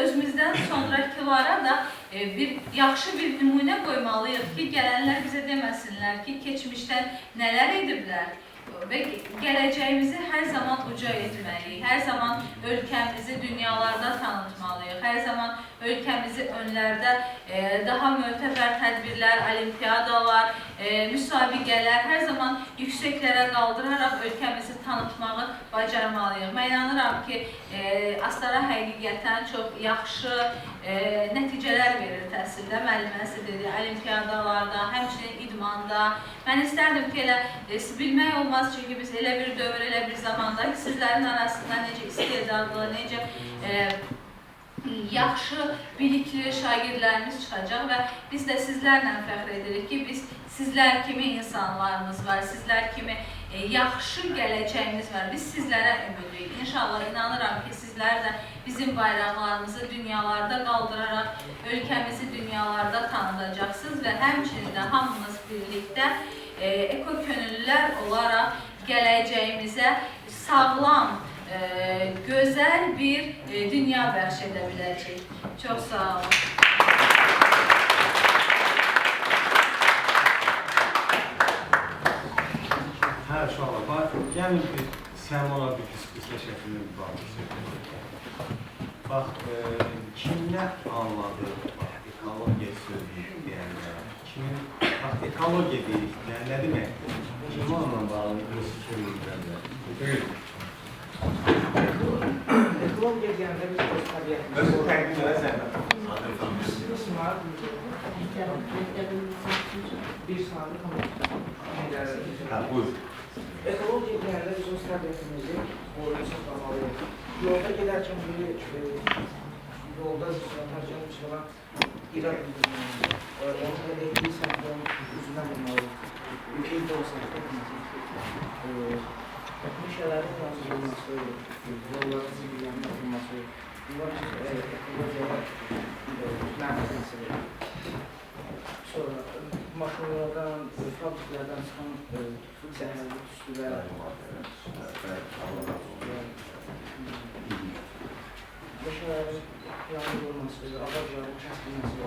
özümüzdən sonrakılara da yaxşı bir nümunə qoymalıyıq ki, gələnlər bizə deməsinlər ki, keçmişdən nələr ediblər. və gələcəyimizi hər zaman uca etməliyik, hər zaman ölkəmizi dünyalarda tanıtmalıyıq, hər zaman ölkəmizi önlərdə daha mötəbər tədbirlər, olimpiyadalar, müsabiqələr, hər zaman yüksəklərə qaldıraraq ölkəmizi tanıtmağı bacarmalıyıq. Mən inanıram ki, Astara həqiqətən çox yaxşı nəticələr verir təhsildə, müəlliməsi dedi, olimpiyadalarda, həmçinin idmanda. Mən istərdim ki, elə bilmək olmaz, çünki biz elə bir dövr, elə bir zamanda ki, sizlərin arasında necə istedadlı, necə yaxşı, bilikli şagirdlərimiz çıxacaq və biz də sizlərlə fəxr edirik ki, biz sizlər kimi insanlarımız var, sizlər kimi yaxşı gələcəyimiz var. Biz sizlərə ümidliyik. İnşallah inanıram ki, sizlər də bizim bayraqlarımızı dünyalarda qaldıraraq ölkəmizi dünyalarda tanıdacaqsınız və həmçinin də hamımız birlikdə ekokönüllülər olaraq gələcəyimizə sağlam, gözəl bir dünya bəxş edə biləcək. Çox sağ olun. Hə, uşaqlar, bax, gəlin bir Səmola bir qısa şəklində bir baxın. Bax, kimlər anladı, bax, ekologiya sözü deyəndə, bax, ekologiya deyirik, nə deməkdir? Kim onunla bağlı öz söyləyirlər? Buyurun. Ekologiya deyəndə biz öz təbiətimiz. Özü təqdim edəsən. Bir saatı tamam. Hə, buyur. Ekologiya deyəndə biz öz təbiətimizi qoruyub saxlamalıyıq. Yolda gedərkən yolda tərcəm çıxılan İran bildirməliyik. Onun elektriği səmtinin üzündən bilməliyik. Ülkədə olsa tutmalıyıq. Meşələrin yansıdılması, yolların zibillərinin yapılması, bunlar ekologiyaya mənfəətdir. Sonra maşınlardan, fabriklərdən çıxan zəhərli tüstülər, meşələrin yanılması, ağacların kəsilməsi,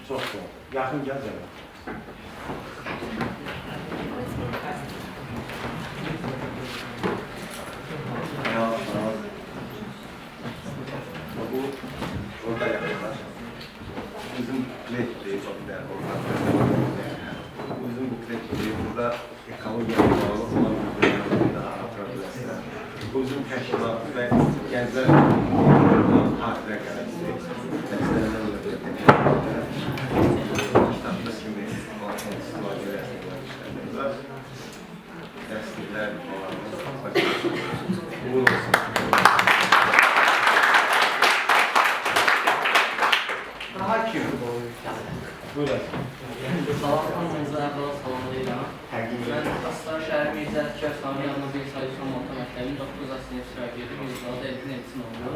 Çox sağ ol. Yaxın gəl canım. Bu, orada yapıyorlar. Bizim kletliği çok değerli orada. Bizim bu kletliği burada ekologiye bağlı olan bir daha hatırlayabilirsiniz. Bu bizim təşkilat və gənclər partilə qələmsi dəstəklər olacaq. Kitabda kimi istifa görərsiniz var. Dəstəklər uğurlu olsun. Daha kim? Buyurun. Salamlarınızı əvvəla salamlayıram. Həqiqətən. Mən Astara şəhər Mirzə Əlkər Sami yanına bir sayısan orta məktəbin 9 sinif şagirdi Mirzədə Elvin Elçin oldu.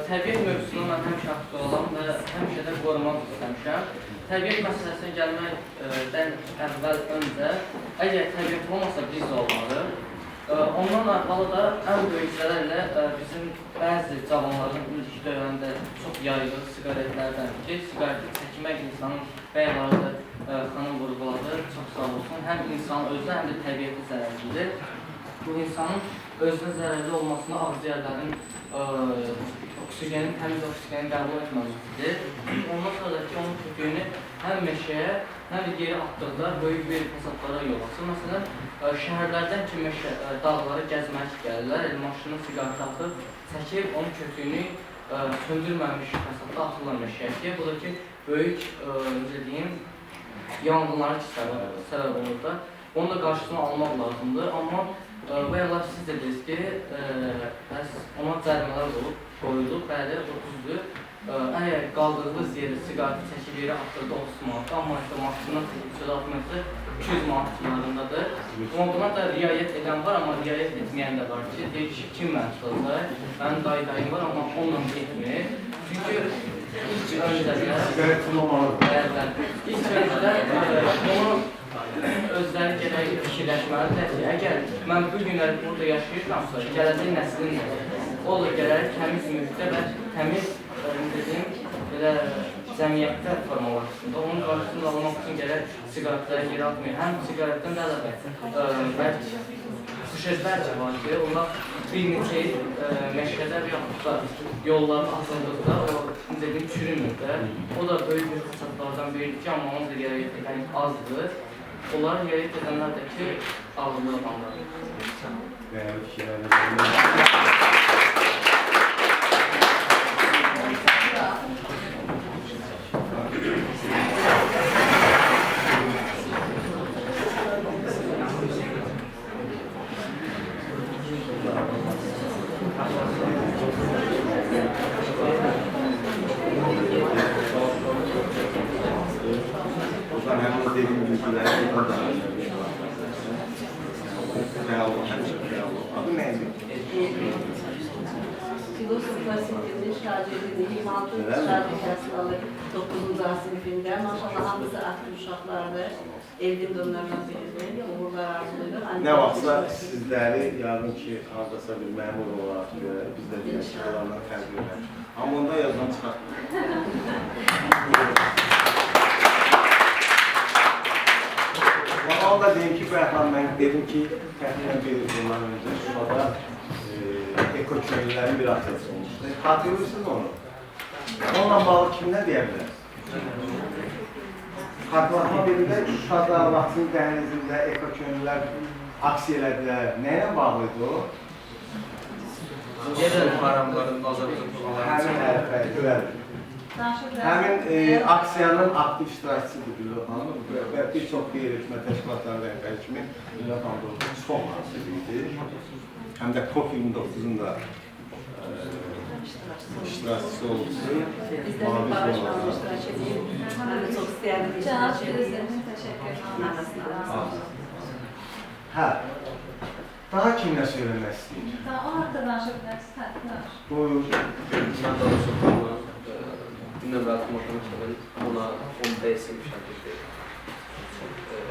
Təbiət mövzusuna mən həmişə aktualam və həmişə də qorumaq istəmişəm. Təbiət məsələsinə gəlməkdən əvvəl öncə, əgər təbiət olmasa biz olmalı. Ondan əvvəla da ən böyük zərərlə bizim bəzi cavanların ilk dövrəndə çox yayılır siqaretlərdən ki, siqareti çəkmək insanın bəyələri xanım vurğuladı, çox sağ olsun. Həm insanın özünə, həm də təbiətə zərərlidir. Bu insanın özünə zərərli olmasında ağciyərlərin təmiz oksigenin qəbul etməlidir. Ondan sonra ki, onun kökünü həm meşəyə, həm də geri atdıqda böyük bir fəsadlara yol açır. Məsələn, şəhərlərdən ki, dağları gəzmək gəlirlər, maşını siqareti atıb, çəkib onun kökünü söndürməmiş fəsadda atırlar meşəyə ki, bu da ki, böyük, necə deyim, yanğınlara səbəb olur da. Onun da qarşısını almaq lazımdır, amma bayaqlar siz dediniz ki, ona cərimələr qoyulub, bəli, 30-dur. Əgər qaldığınız yeri siqareti çəkib yeri atdırdı 30 manat, amma işte maşından çəkib çölə atmaqda 200 manat civarındadır. Amma buna da riayət edən var, amma riayət etməyən də var ki, deyir ki, kim mən tutacaq? Mənim dayı var, amma onunla etmir. Çünki ilk öncədə Siqaretin olmalıdır. İlk öncədə onu özləri gərək fikirləşməlidir ki, əgər mən bu günləri burada yaşayırsam, gələcək nəslin o da gərək təmiz mühitdə və təmiz, dediyim, belə cəmiyyətdə formalaşsında, onun qarşısını almaq üçün gərək siqaretlərə geri atmayın. Həm siqaretdən də bəlkə sözlər də var ki, onlar bir neçə məşqədə və yaxud da yolların atıldıqda o necə çürümür də. O da böyük bir fırsatlardan biridir ki, amma onun da gərək etmək azdır. Onların gərək edənlər də ki, ağırlı adamlar. Değerli kişilerle Ozan hem de dediğim bilgiler adı neydi? Filosoflar sinifinde şarj edildi. 26 şarj hastalığı 9. sınıfında. Maşallah hamısı aktif uşaqlardır. Evlimdə onlardan biridir. Uğurlar arzuludur. Ne varsa sizleri yarın ki hardasa bir memur olarak göre biz de diğerlerden tercih eder. Ama onda yazılan çıkartmıyor. Onu da diyeyim ki Bəhman, ben dedim ki təxminən bir yıldan önce Şurada Eko köylülerin bir atısı olmuştu. Hatırlıyorsunuz onu. Onunla bağlı kimler diyebilir? Kartlaşma birinde Şurada vaktin denizinde Eko köylüler aksiyelediler. Neye bağlıydı o? Yerel haramların bazarında Həmin hərfə, görəlim. Həmin aksiyanın aktif iştirakçısıdır Gülhan Hanım və bir çox qeyri-rəsmi təşkilatların rəhbəri kimi Gülhan Hanım çox aktivdir. Həm də COP29'un da iştirakçısı oldu. Biz de bir barışmanla iştirak edeyim. Ben de çok istəyərdim Cənab iştirak edeyim. Prezidentin təşəkkür Hə, daha kimlə söyləmək istəyir? O haqda danışa bilərsiniz. Buyur. Ben danışıqlarla gündəm və matematikdən ona 10 dəyəsim şəkildir.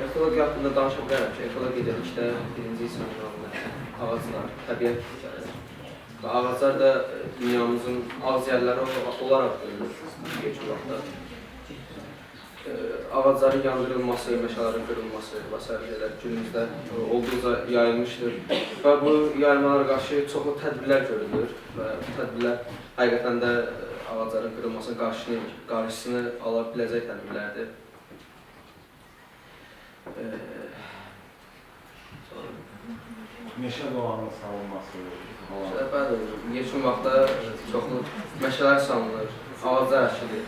Ekologiya haqqında danışa bilərəm ki, ekologiya dedikdə birinci insanlarında ağaclar, təbiət hissələri. Və ağaclar da dünyamızın ağziyərləri olaraq görülür geçmiş vaxtda. Ağacların yandırılması, meşələrin qırılması və s. günümüzdə olduqca yayılmışdır. Və bu yayılmalara qarşı çoxlu tədbirlər görülür və bu tədbirlər həqiqətən də ağacların qırılmasının qarşısını ala biləcək tədbirlərdir. Meşə doğanın salınması. Bəli, geçmiş vaxtda çoxlu meşələr salınır, ağaclar əkilir.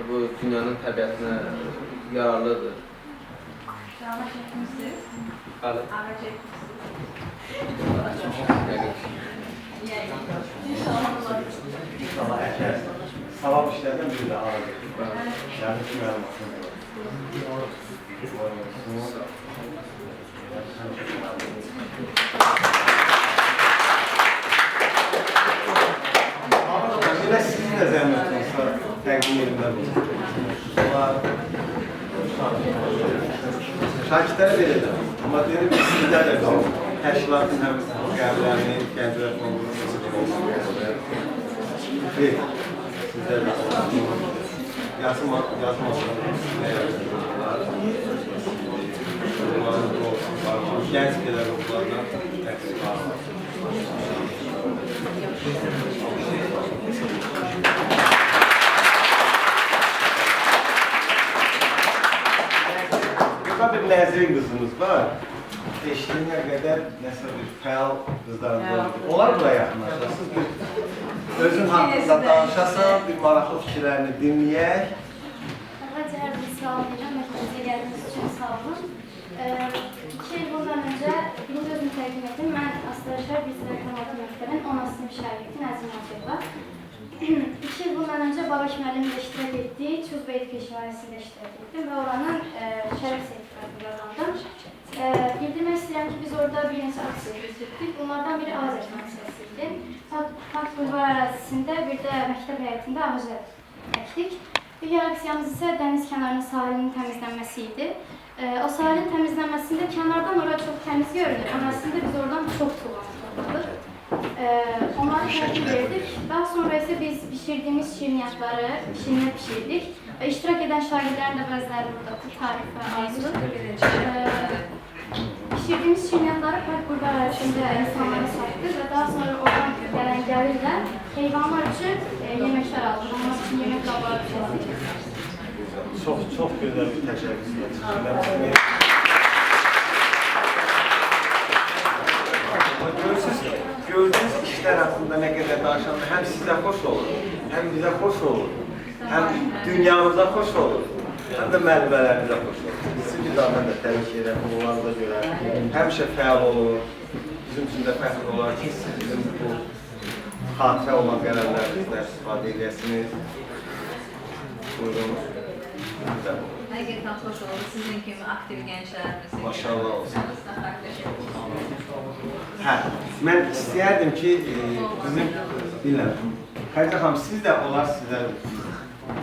Bu dünyanın təbiətinə yararlıdır. Ağac çəkmişsiniz? Bəli. Ağac çəkmişsiniz? İnşallah əkər. Savab işlərdən biri də ağadır. Yəni ki, məlumatını Yine sizin de zəhmət olsa təqdim edirlər bunu. Şakirlərə verirlər. Amma dedim ki, sizdə də qalın. Təşkilatın həm qəbirlərini, gənclər fondunu olsun. Sizdə də yazmasınlar. Gənc pedagoglardan təqsim alınır. Burada bir nəzir qızımız var. Eşliyinə qədər nəsə bir fəal qızlarımız olur. Onlar buraya yaxınlaşasınız. Özün haqqında danışasan, bir maraqlı fikirlərini dinləyək. Əvvəlcə hər bir salamlayacağım, məktəbimizə gəldiyiniz üçün sağ olun. 2 il bundan öncə birinci özümü təqdim etdim. Mən Astarşəhər Bilgi və Məlumat Məktəbinin 10 sinif şagirdi Nəzim Hacıqla. 2 il bundan öncə Babaş müəllimlə iştirak etdik, Çulba Education Üniversitəsində iştirak etdim və oranın şərəf sertifikatını qazandım. Bildirmək istəyirəm ki, biz orada bir neçə aksiya götürdük. Bunlardan biri ağac əkmə aksiyası idi. Park bulvar ərazisində bir də məktəb həyətində ağac əkdik. Digər aksiyamız isə dəniz kənarının sahilinin təmizlənməsi idi. O sahilin təmizlənməsində kənardan oraya çox təmiz görünür, amma əslində biz oradan çox tullanıb. Onları təhvil verdik. Daha sonra ise biz pişirdiğimiz şirniyyatları pişirme pişirdik. İştirak eden şagirdlerin de bəziləri burada Tarif ve Arzu. Pişirdiğimiz şirniyyatları park grubu arasında insanlara sattık ve daha sonra oradan gelen gəlirlə heyvanlar için yemekler aldık. Onlar için yemek qabları pişirdik. Çox gözəl bir təşəkkür. Gördüğünüz işler hakkında ne kadar danışanda hem size hoş olur, hem bize hoş olur, hem dünyamıza hoş olur, hem de müəllimələrimizə hoş olur. Sizi bir zaten de təbii ki, bunlarla görə həmişə fəal olur, bizim üçün də fəxr olar ki, siz bizim bu xatirə olan qələmlərimizdən istifadə edəsiniz. Buyurun. Həqiqətən xoş oldu. Sizin kimi aktiv gənclərimiz. Maşallah olsun. Hə, mən istəyərdim ki, bizim, bilmirəm, Xədicə xanım, siz də olar sizə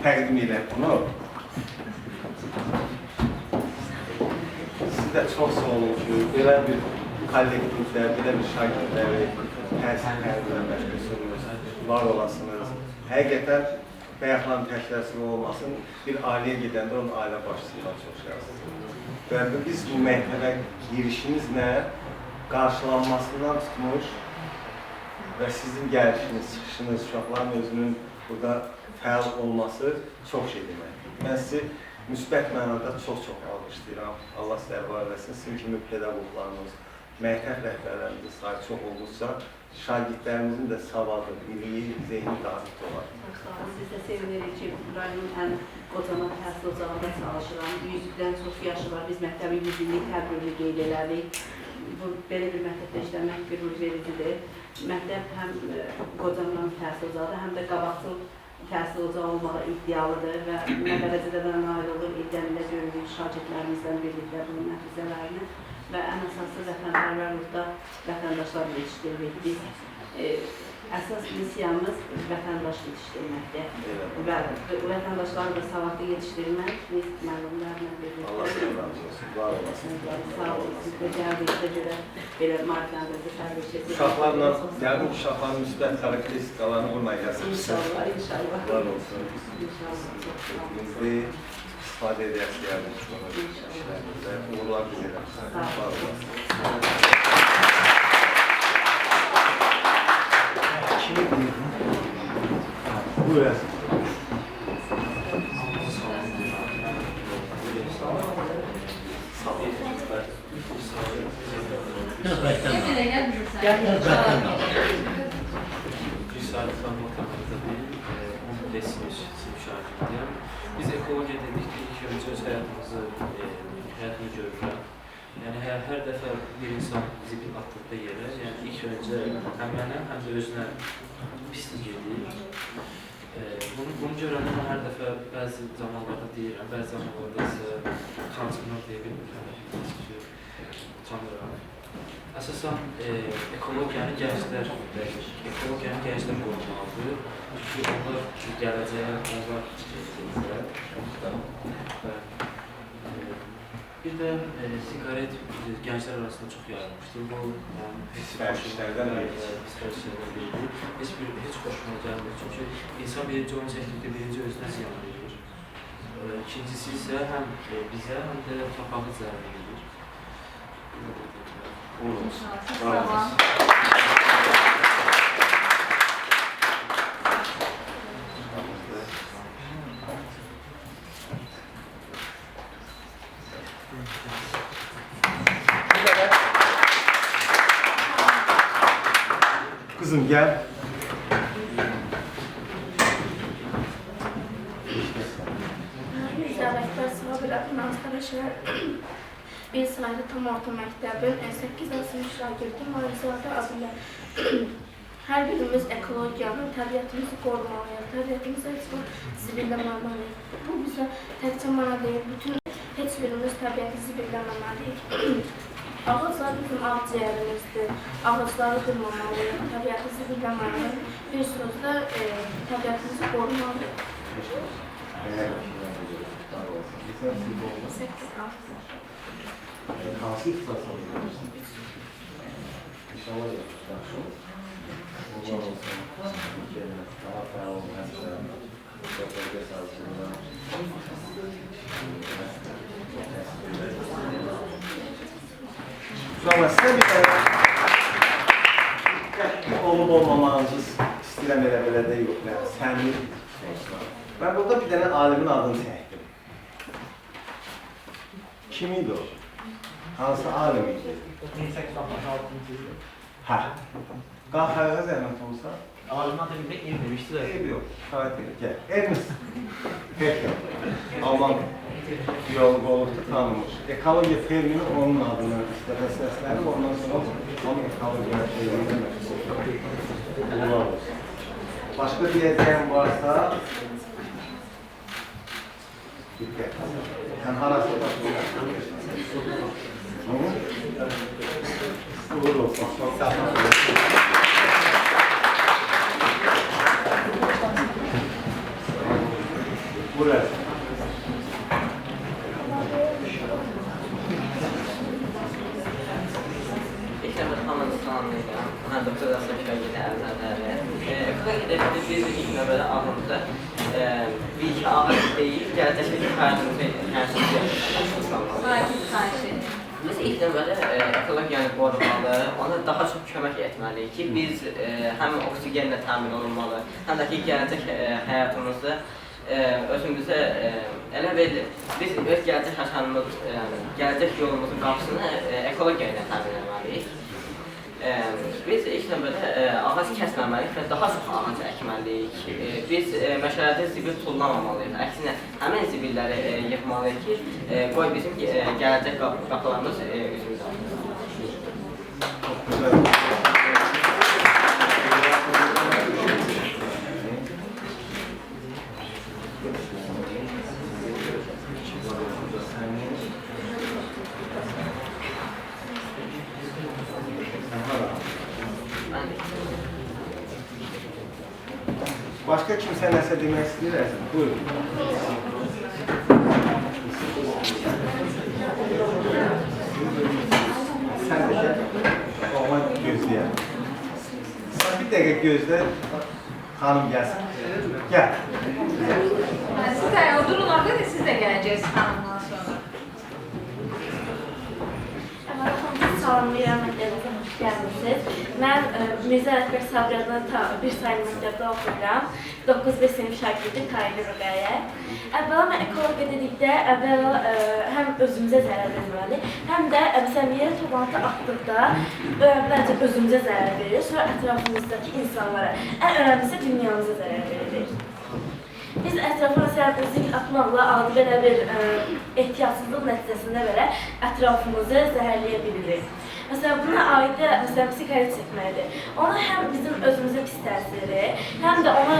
təqdim edək bunu. Siz də çox sağ olun ki, belə bir kollektivdə, belə bir şagirdləri təsirləndirən məşğulsunuz, var olasınız. Həqiqətən bayaqların təklərsini olmasın, bir ailəyə gedəndə onun ailə başçısından çox şəxsiz. Və biz bu məktəbə girişinizlə qarşılanmasından tutmuş və sizin gəlişiniz, çıxışınız, uşaqların özünün burada fəal olması çox şey deməkdir. Mən sizi müsbət mənada çox-çox alqışlayıram. Allah sizə var eləsin. Sizin kimi pedaqoqlarınız, məktəb rəhbərlərimiz sayı çox olursa, şagirdlərimizin də savadı, biliyi, zehni davet olar. Siz də sevinirik ki, rayonun ən qocaman təhsil ocağında çalışıram. 100-dən çox yaşı var. Biz məktəbi 100-lik tədbirini qeyd elədik. Belə bir məktəbdə işləmək qürur vericidir. Məktəb həm qocaman təhsil ocağıdır, həm də qabaqcıl təhsil ocağı olmağa iddialıdır və nə dərəcədə də nail olur, iddiamında görürük şagirdlərimizdən birlikdə bunun nəticələrini və ən əsası vətənpərvərlikdə vətəndaşlar yetişdirdik. Biz əsas missiyamız vətəndaş yetişdirməkdir və vətəndaşları da savadlı yetişdirmək biz müəllimlərlə birlikdə. Allah sizə razı olsun, var olasın. Sağ olun, siz də gəldiyinizə görə belə mariflərinizi təbrik edirsiniz. Uşaqlarla, yəni uşaqların müsbət xarakteristikalarını vurmayasınız. İnşallah, inşallah. Var olsun. İnşallah, çok sağ olun. Bizi istifadə edəsiniz işlərimizdə. Uğurlar biz edərsiniz. Var olasın. Buyurasın. Biz ekologiya dedikdə ilk öncə öz həyatını görürəm. Yəni hər dəfə bir insan zibil atdıqda yerə, yəni ilk öncə həm mənə, həm də özünə pislik edir. Bunu görəndə mən hər dəfə bəzi zamanlarda deyirəm, bəzi zamanlarda isə utançımdan deyə bilmirəm. Utanıram. Əsasən ekologiyanı gənclər qorumalıdır. Çünki onlar gələcəyə, onlar bir də sigaret gənclər arasında çox yayılmışdır. Bu, Sifərişlərdən deyil. Heç xoşuma gəlmir. Çünki insan birinci onu çəkdikdə birinci özünə ziyan verir. İkincisi isə həm bizə, həm də torpağı zərər verir. Var olasın. Kızım gel. Güzellikler sıra arkadaşlar. Bir sayıda tam orta məktəbin 8 sınıf şagirdi Marizadə adıyla hər birimiz ekologiyanın, təbiətimizi qorumalıyıq, təbiətimizi zibilləməliyik. Bu bizə təkcə mənə deyil, bütün heç birimiz təbiəti zibilləməməliyik. Ağaçlar bizim ağciyərimizdir, ağaçları qırmamalıyıq, təbiəti zibilləməliyik. Bir sözlə təbiətimizi qorumalıyıq. Hansı ixtisas alıyorsunuz? İnşallah yaxşı. Allah olsun. Daha sağ olun. Sohbətə sağ olun. Sonra sizə bir tane olub-olmamağınızı istəyirəm elə də yox. Səmimi olsun. Ben burada bir tane alimin adını çəkdim. Kim idi o? Hansı alim idi? 1866-cı il. Hə. Qalxarığa zəhmət olsa? Alimin adı bir ev demişdi də. Ev yox. Şahit edin. Gəl. Evimiz. Peki. Alman biyoloqluqda tanınmış. Ekologiya termini onun adını istədə səslənib, ondan sonra tam ekologiya şeyini məşğul olur. Başqa deyəcəyim varsa, diqqət. Sən harası baxıyorsun? Uğur olsun. Sağ olun. Burası. İlk dəfə hamınızı salamlayıram. Mən Doktor Aslan Şəgili Əvzədəri. Ekologiya biz ilk növbədə ağımızda bir iki ağac deyil, gələcəkdəki həyatımızı Biz ilk növbədə ekologiyanı qorumalı, ona daha çox kömək etməliyik ki, biz həm oksigenlə təmin olunmalı, həm də ki, gələcək həyatımızda özümüzə elə verilir. Biz öz gələcək yaşamımız, gələcək yolumuzun qapısını ekologiya ilə təmin etməliyik. Biz ilk növbədə ağac kəsməməliyik və daha çox ağac əkməliyik. Biz məşələdə zibil tullamamalıyıq. Əksinə, həmin zibilləri yıxmalıyıq ki, qoy bizim gələcək qapılarımız üzümüzə alır. Çok güzel. Başka kimse nəsə demək istəyirsən? Buyurun. Sən də gəl. Oğlan gözləyər. Bir dəqiqə gözlə. Xanım gəlsin. Gəl. Siz də oturun orada da siz də gələcəksiniz xanımdan sonra. Salamlayıram, məktəbimizə xoş gəlmişsiniz. Mən Mirzə Ələkbər Sabri adına bir sayılı məktəbdə oxuyuram. 9-5 sinif şagirdi Tayli Rüqəyə. Əvvəla mən ekologiya dedikdə, əvvəla həm özümüzə zərər verməli, həm də məsələn yerə toplantı atdıqda əvvəlcə özümüzə zərər verir, sonra ətrafımızdakı insanlara, ən önəmlisi dünyamıza zərər veririk. Biz ətrafa məsələn zibil atmaqla adi belə bir ehtiyatsızlıq nəticəsində belə ətrafımızı zəhərləyə bilirik. Məsələn, buna aid də siqaret çəkməlidir. Ona həm bizim özümüzə pis təsiri, həm də ona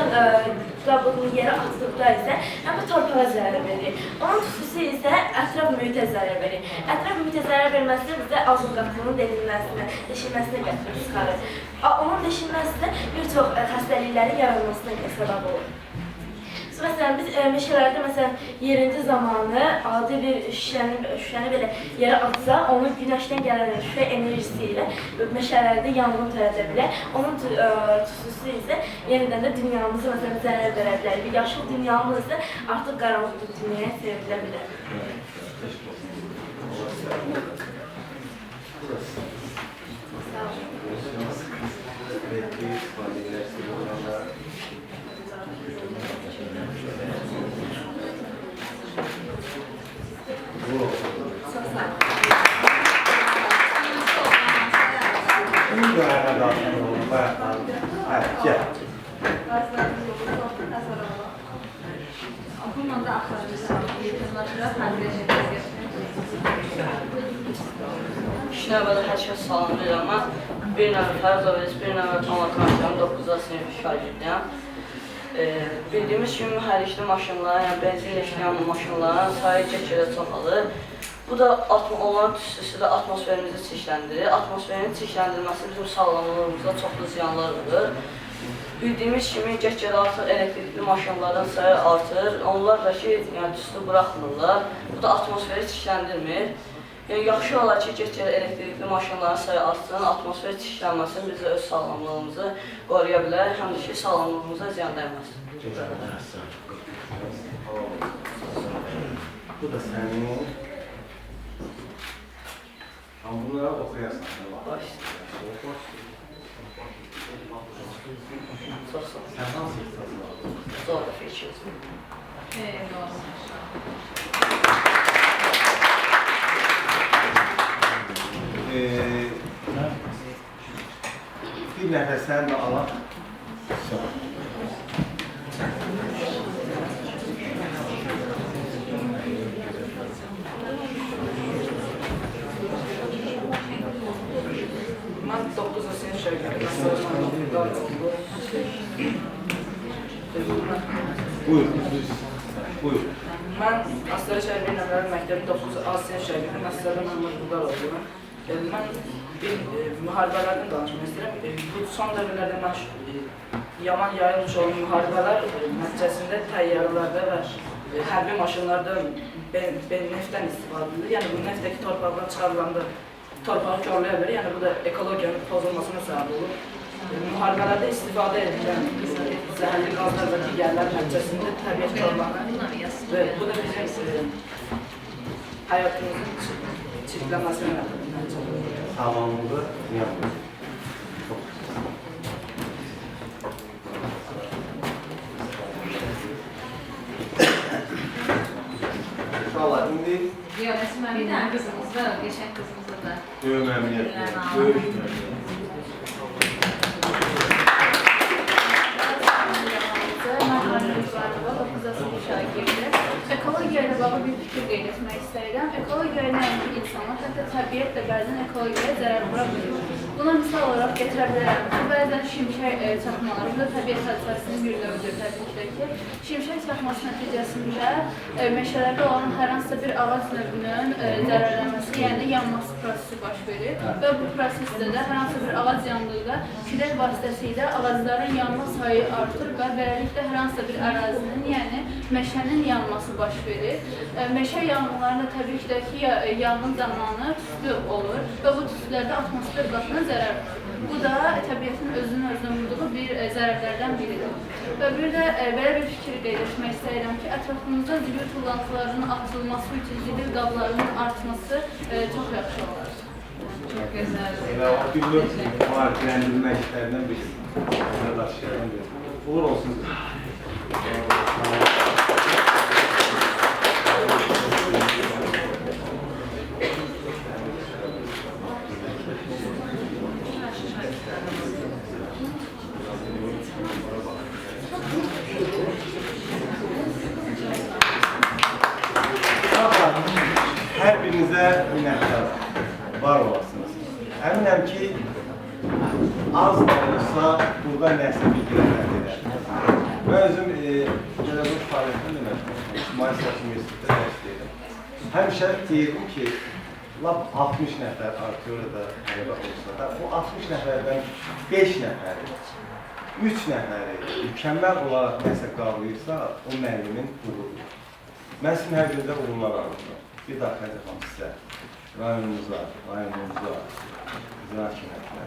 qabığını yerə atdıqda isə həm də torpağa zərər verir. Onun tüstüsü isə ətraf mühitə zərər verir. Ətraf mühitə zərər verməsi də bizə ağzın qapının deşilməsinə gətirib çıxarır. Onun deşilməsi də bir çox xəstəliklərin yaranmasına səbəb olur. Məsələn, biz meşələrdə məsələn, yerinci zamanı adi bir şüşəni belə yerə atsa, onun günəşdən gələn şüşə enerjisi ilə meşələrdə yanğın törədə bilər. Onun tüstüsü isə yenidən də dünyamızı məsələn, zərər verə bilər. Bir yaşıl dünyamız isə artıq qaranlıq bir dünyaya çevrilə bilər. Bununla da axırıncı yetirməşirə xəndəşə İlk növbədə hər kəs salamlayıram. Mən bir növbə Fərzovəz, bir növbə Tomatransiyanın 9-da sinif şagirdiyəm. Bildiyimiz kimi mühərrikli maşınların, yəni benzinlə işləyən maşınların sayı get-gedə çoxalır. Bu da onların tüstüsü də atmosferimizi çirkləndirir. Atmosferin çirkləndirilməsi bizim sağlamlığımıza çoxlu ziyanlar vurur. Bildiyimiz kimi get-gedə artıq elektrikli maşınların sayı artır. Onlar da ki, yəni tüstü buraxmırlar. Bu da atmosferi çirkləndirmir. Yəni yaxşı olar ki, get-gələ elektrikli maşınların sayı artsın, atmosfer çirklənməsin, biz öz sağlamlığımızı qoruya bilər, həm də ki, sağlamlığımıza ziyan dəyməz. Bu da sənin. Amma bunlara oxuyasan. Baş. Çox sağ ol. Sən hansı ixtisasını aldın? Coğrafiya ikimiz. Bir nəfər sən də alaq. Mən 9-cu sinif şəgirdiyəm. Buyur. Buyur. Mən Astara Şəhər bir nəfərin məktəbi 9-cu sinif şəgirdiyəm. Məsələdə Məhəmməd Bulqar oldum. Mən bir müharibələrdən danışmaq istəyirəm. Bu son dövrlərdə mən yaman yayılmış olan müharibələr nəticəsində təyyarələrdə və hərbi maşınlarda neftdən istifadə edilir. Yəni bu neftdəki torpaqdan çıxarılanda torpağı korlaya bilir. Yəni bu da ekologiyanın pozulmasına səbəb olur. Müharibələrdə istifadə edilən zəhərli qazlar və digərlər nəticəsində təbiət korlanır və bu da bizim həyatımızın çirklənməsinə nəticə olur. Sağlamlığı yapıyoruz. İnşallah indi Bir dənə qızımız var, geçən qızımızda da. böyük məmnuniyyətlə, böyük Ekologiya ilə bağlı bir fikir qeyd etmək istəyirəm. Ekologiya nəinki insanlar, hətta təbiət də bəzən ekologiyaya zərər vura bilir. Buna misal olaraq gətirə bilərəm ki, bəzən şimşək çaxmaları, bu da təbiət hadisəsinin bir növüdür təbii ki. Şimşək çaxması nəticəsində meşələrdə olan hər hansısa bir ağac növünün zərərlənməsi, yəni yanması prosesi baş verir və bu prosesdə də hər hansısa bir ağac yandıqda külək vasitəsilə ağacların yanma sayı artır və beləliklə hər hansısa bir ərazinin, yəni meşənin yanması baş verir. Meşə yanğınlarında təbii ki, yanğın zamanı tüstü olur və bu tüstülərdə atmosfer qatına zərər verir. Bu da təbiətin özünün özünə vurduğu bir zərərlərdən biridir. Və bir də belə bir fikir qeyd etmək istəyirəm ki, ətrafımızda zibil tullantılarının atılması üçün zibil qablarının artması çox yaxşı olar. Çox gözəl. Və o güllük maarifləndirmə işlərindən birisi. Daşıyan bir. Uğur olsun. Hər birinizə minnətdarım, var olasınız. Əminəm ki, az da olsa burada nəsə bilgilər əldə edərsiniz. Mən özüm pedagog fəaliyyətində İctimai Siyasi Universitetdə dərs deyirəm. Həmişə deyirdim ki, lap 60 nəfər artıyor da tələbə olsa da, bu 60 nəfərdən 5 nəfəri, 3 nəfəri mükəmməl olaraq nəsə qavrayırsa, o müəllimin uğurudur. Mən sizin hər birində uğurlar arzulayıram. Bir daha xəzəfəm sizə, rayonumuza, icra hakimiyyətinə,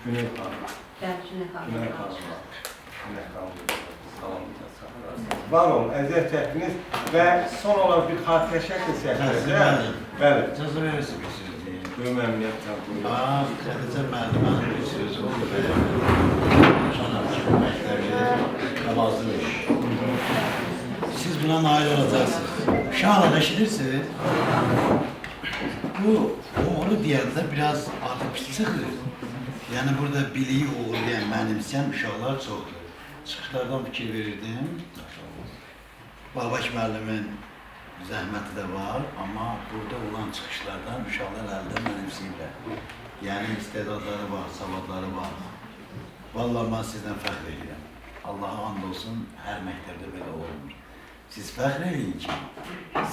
Güney xanıma, var olun, əziyyət çəkdiniz və son olaraq bir xatirə şəkli çəkdirəcəm. Bəli. İcazə verirsiniz siz deyin. Böyük məmnuniyyətlə buyurun. Xədicə müəllimənin bir sözü oldu belə. Şanam ki, məktəbi qabazlımış. Siz buna nail olacaqsınız. Şahla eşidirsiniz. Bu uğurlu deyəndə biraz artıq sıxır. Yəni burada biliyi uğurlayan, mənimsəyən uşaqlar çoxdur. Çıxışlardan fikir verirdim. Babak müəllimin zəhməti də var, amma burada olan çıxışlardan uşaqlar əldə mənimsəyirlər. Yəni istedadları var, savadları var. Vallahi mən sizdən fəxr edirəm. Allaha and olsun, hər məktəbdə belə olmur. Siz fəxr edin ki,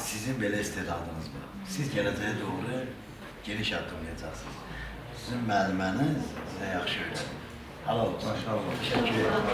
sizin belə istedadınız var. Siz gələcəyə doğru geniş addımlayacaqsınız. Sizin müəlliməniz sizə yaxşı öyrədir. Halal olsun. Maşallah. Təşəkkür ederim.